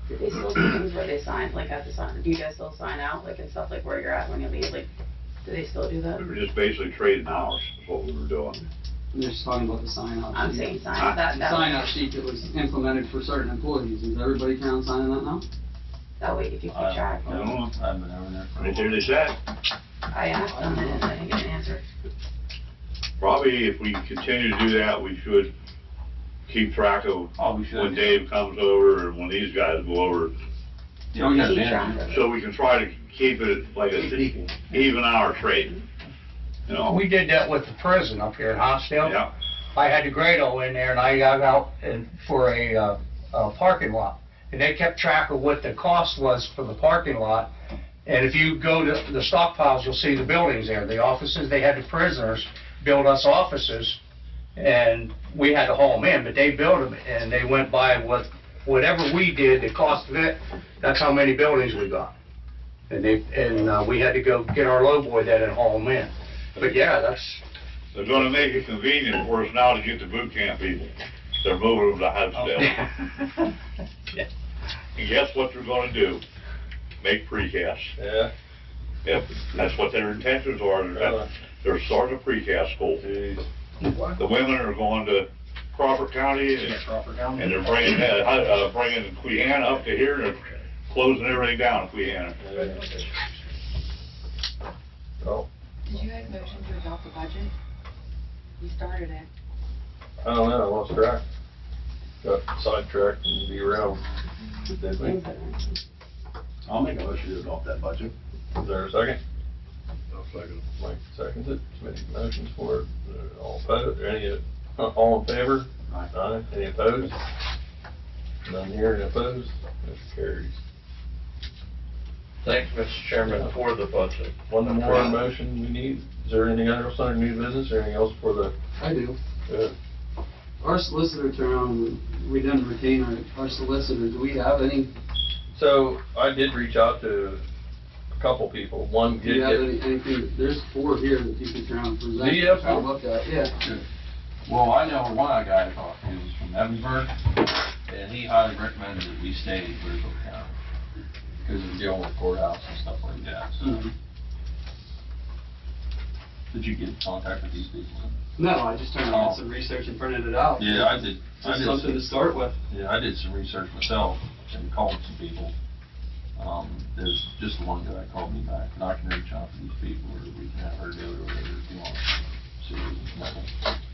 Do they still do things where they sign, like, have to sign, do you guys still sign out, like, and stuff, like, where you're at when you leave, like, do they still do that? We were just basically trading hours, is what we were doing. They're just talking about the sign-off. I'm sheet. saying sign, that, The that, sign-off sheet that was implemented for certain employees, is everybody count signing that now? that way you can keep track. I don't know. I haven't been over there. Right there they said. I asked them, and I didn't get an answer. Probably if we continue to do that, we should keep track of Oh, we should. when Dave comes over and when these guys go over, Yeah, we got Keep track advantages. of it. so we can try to keep it like an even hour trade. You know? We did that with the prison up here in Hostel. Yeah. I had the Grado in there and I got out for a parking lot. And they kept track of what the cost was for the parking lot. And if you go to the stockpiles, you'll see the buildings there, the offices. They had the prisoners build us offices, and we had to haul them in, but they built them, and they went by whatever we did, the cost of it, that's how many buildings we got. And we had to go get our lowboy then and haul them in. But yeah, that's, They're gonna make it convenient for us now to get the boot camp people. They're moving them to Hudson. And guess what they're gonna do? Make precast. Yeah. Yep, that's what their intentions are. They're starting a precast school. Jeez. The women are going to Crawford County, and Crawford County. they're bringing Queehana up to here, and they're closing everything down in Queehana. Well, Did you guys motion to adopt the budget? You started it. I don't know, I lost track. Got sidetracked and derailed. Did we? I'll make a motion to adopt that budget. Is there a second? I'll second. Mike seconds it, making motions for it, all opposed, all in favor? Aye. Any opposed? None here, any opposed? Motion carries. Thanks, Mr. Chairman, for the budget. One more motion we need, is there anything else under new business, or anything else for the, I do. good? Our solicitor turned around, we didn't retain our solicitor. Do we have any, So, I did reach out to a couple people, one do did you have get, anything, there's 4 here that you can turn around and present. Do you have I'll 4? look at, yeah. Well, I know one guy I talked to was from Evansburg, and he highly recommended that we stay in Clearfield County, because of dealing with courthouse and stuff like that, so. Mhm. Did you get in contact with these people? No, I just turned around and did some research and printed it out. Yeah, I did. Just something to start with. Yeah, I did some research myself and called some people. There's just one guy called me back, and I can reach out to these people, or we can have her do it, or whatever if you want. See what we can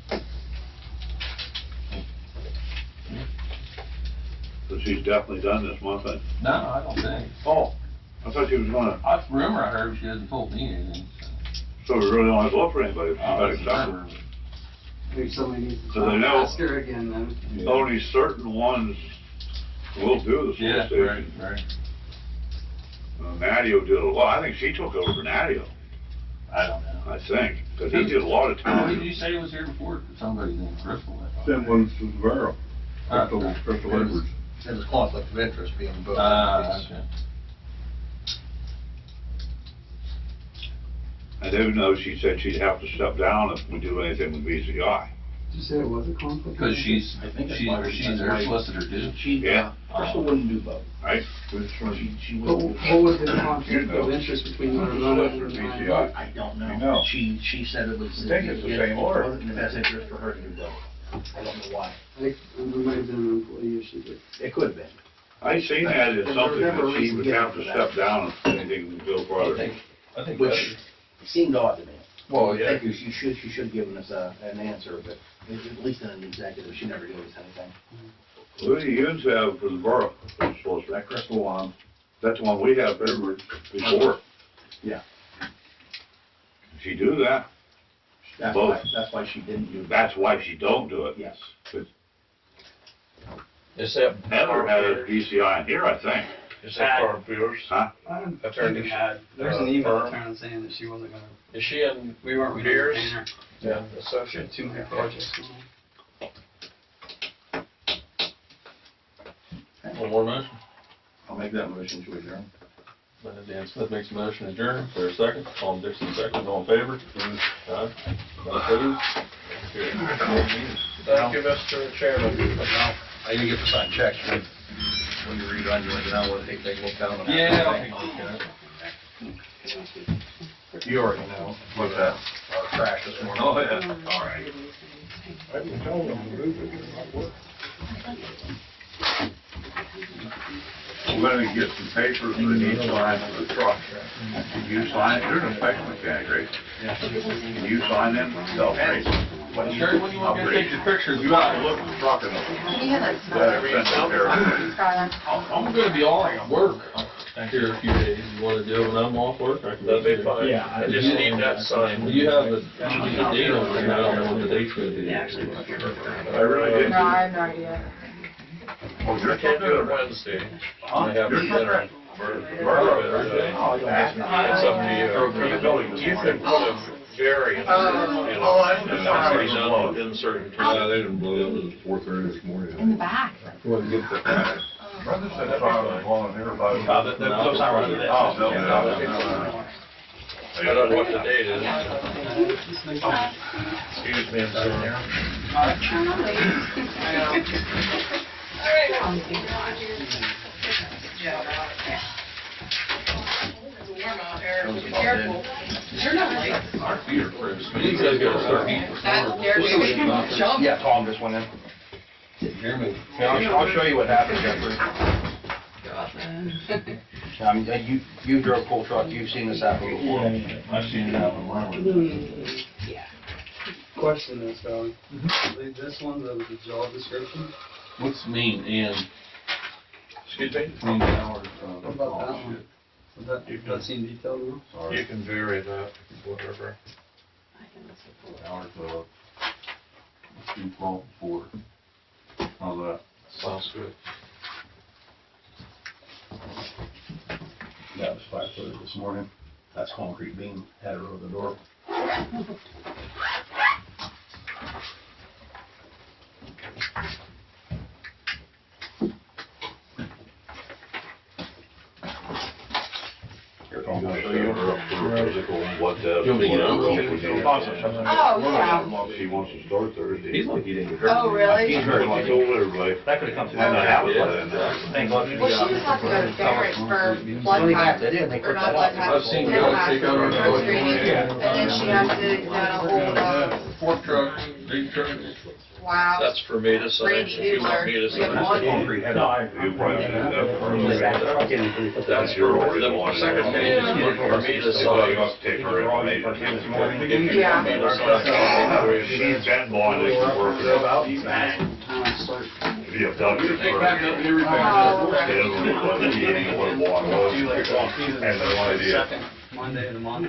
handle. So she's definitely done this month, then? No, I don't think. Oh, I thought she was gonna, I remember I heard she hasn't told me anything. so we really don't have to look for anybody. She's I got just accepted. remember. Maybe somebody needs to Do they know? ask her again then. Only certain ones will do the Yeah, right, solicitation. right. Nadio did a lot, I think she took over for Nadio, I don't know. I think, because he did a lot of Who time. did you say was here before? Somebody named Crystal, I thought. That one's Vero. Crystal Edwards. There's a conflict of interest being both. Okay. I do know she said she'd have to step down if we do anything with BCI. Did you say it was a conflict? Because she's I think that's their why- solicitor too. She, Yeah. Crystal wouldn't do both. Right? She What wouldn't. what was the conflict of interest between you and Rona? I don't know. No. She said it was. I think it's the same order. It wasn't in the best interest for her to do both. I don't know why. I think there might have been an employee issue, but It could have been. I seen that as There's something never a that she reason would given have for to that. step down if anything would go further. I think Which seemed odd to me. Well, I yeah. think she should have given us an answer, but at least in an executive, she never gave us anything. Who do you use have for the borough? Solicitor? That Crystal, That's the one we have ever before. Yeah. She do that, Both. that's why she didn't do that. that's why she don't do it. Yes. Is that? Heather had a PCI in here, I think. Is that Barb Beers? Huh? Attorney? there's an email return saying that she wasn't gonna, Is she in we weren't gonna Beers? retain her. Yeah, She associate? had too many projects going on. One more motion? I'll make that motion to adjourn. Dan Smith makes a motion to adjourn, for a second, Tom Dixon second, all in favor? Aye. None opposed? Carried. Thank you, Mr. Chairman. I didn't get to sign checks when you read on, you let me know what they take a look down on that. Yeah, I'll take a look at it. You already know, with that, trash this morning. Oh, yeah, all right. I've been telling them to move it, it might work. We're gonna get some papers we need to sign for the truck. Can you sign it? You're an inspection mechanic, right? Can you sign them? No, right? Sure, when you want to take your pictures, You have to look at the truck and. Can you have that Better send it there. Skyline? I'm gonna be off work here in a few days. You wanna do it when I'm off work? I can That'd be do it. fine. Yeah, I just need that signed. You have the date on there, I don't know what the date's gonna be. I really did. No, I have no idea. Oh, I you're can't do it Wednesday. I have You're dinner for Thursday. It's up to you. You can put a variance, you know, and that's pretty done within certain time. they didn't blow it, it was 4:30 this morning. In the back. Brother said trying to volunteer about it. Those are right there. Oh, no. I don't know what the date is. Excuse me, I'm sorry. Our feet are frozen. You guys gotta start eating. That's Derek. Yeah, Tom just went in. I'll show you what happened, Jeffrey. You drove coal truck, you've seen this happen before. I've seen it happen, Question is, this one, the job description, What's mean and? Excuse me? Between the hours of. what about that one? Is that seem detailed enough? Sorry. You can vary that, whatever. Hours of. Between 12 and 4. How's that? Sounds good. That was 5:30 this morning. That's concrete beam, had it over the door. You're gonna show you her up for physical and what the. You want me to get on? Oh, yeah. She wants to start Thursday. He's lucky he didn't get hurt. Oh, really? He's very much over everybody. That could've come through. And I have it, Thank God you Well, she just has to go to Barrett for blood tests, or not blood tests, I've seen dental guys take out our tests, road. screening, and then she has to, hold, Fork trucks, big trucks. wow. That's for me to sign, Brady if you want me to Doodler. sign. Concrete header. You probably do that. That's your, the second page is for me to So you sign. have to take her information. Yeah. She's been bonded to work it out. VFW. Take back up and everything. Oh, And the idea. Second Monday of the month.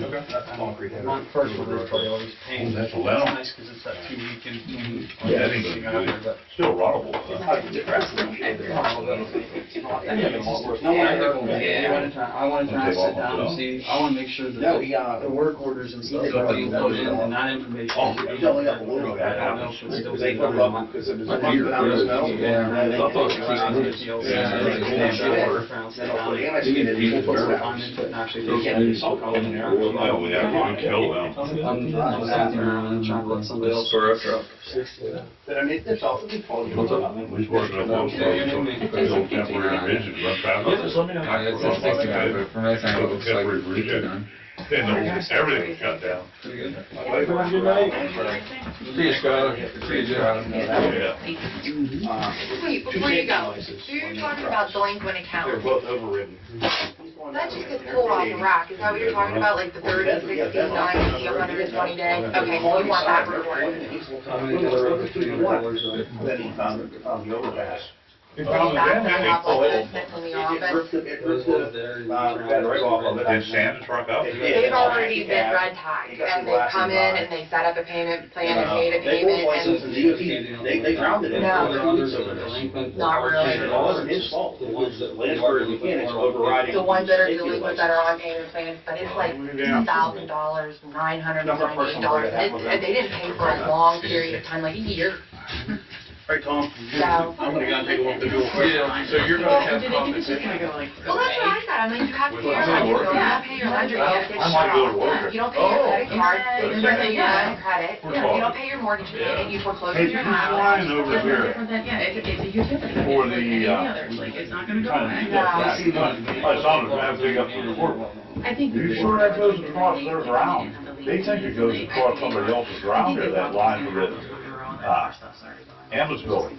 Concrete header. First one, they probably always paint. That's a It's little. nice because it's that 2 week in between. Yeah, I think it's still runnable. I wanted to sit down and see, I want to make sure that No, he, the work orders and stuff did are being that. put in and that information. Oh, is he's only up a little bit. I don't know if it's still Because they being covered covered. up, because it was a few pounds of metal. Yeah. I thought it was Time into it and actually They look can't at do it. salt color in there. No, we have to kill them. I'm sitting around and trying to let somebody else. For a truck. But I mean, it's all, it's all. We're working on those temporary bridges, run traffic. It's just 69, but from that time, it looks like Temporary it's bridge. done. Everything shut down. See you, Scott. See you, John. Yeah. Wait, before you go, so you're talking about delinquent They're accounts. both overridden. That just gets pulled off the rack, is that what you're talking about, like the 30, 60, 90, 120 day? Okay, so you want that report? Then he found the overpass. That's gonna have like the Smith in the office. Right off of it. Did Santa truck up? They've already been red tagged, and they come in and they set up a payment plan and made a They both payment, licensed and in DOT, they drowned it in. No. Not really. It wasn't his fault, it was the Landscape mechanics overriding. the ones that are delinquent that are on payment plans, but it's like $2,000, $998, and they didn't pay for a long period of time, like a year. Right, Tom? So. I'm gonna go take a look at the dual quick. Yeah, so you're gonna have compensation. Well, that's what I said, I'm like, you have to pay your electric bill, you have to pay your laundry, you have to get I might go to shut work. off. You don't pay your credit card, you don't pay your line of credit, you don't pay your mortgage payment, you foreclose Hey, your who's house. flying over here Yeah, it's a utility. for the, Any others, like, it's not gonna go away. I saw them have big up in the court. I think. You sure that goes across their ground? They think it goes across somebody else's ground or that line for the, ambulance building.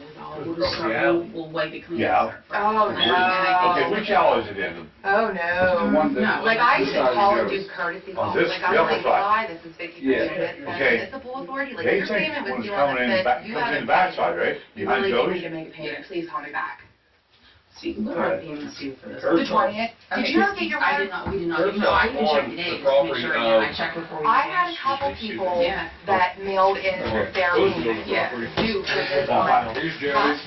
We'll wipe it clean. Yeah. Oh, Okay, no. which alley is it in? Oh, no. No. Like, I used to call and do courtesy calls, this, like, the I'm other like, side. hi, this is Vicky from Yeah. the Okay. Municipal Authority, like, They your think payment was one's due on coming the in, 5th, you comes in haven't the backside, right? You Behind really need Joey's? to make a payment, please call me back. See, we're not being sued for this. The 20th, did you not get your I water? did not, we did not, There's no, I no can check on today, the just to make property sure, of- I checked before we. I had a couple people Yeah. that mailed in their payment Yeah. due for this month. Here's Jerry.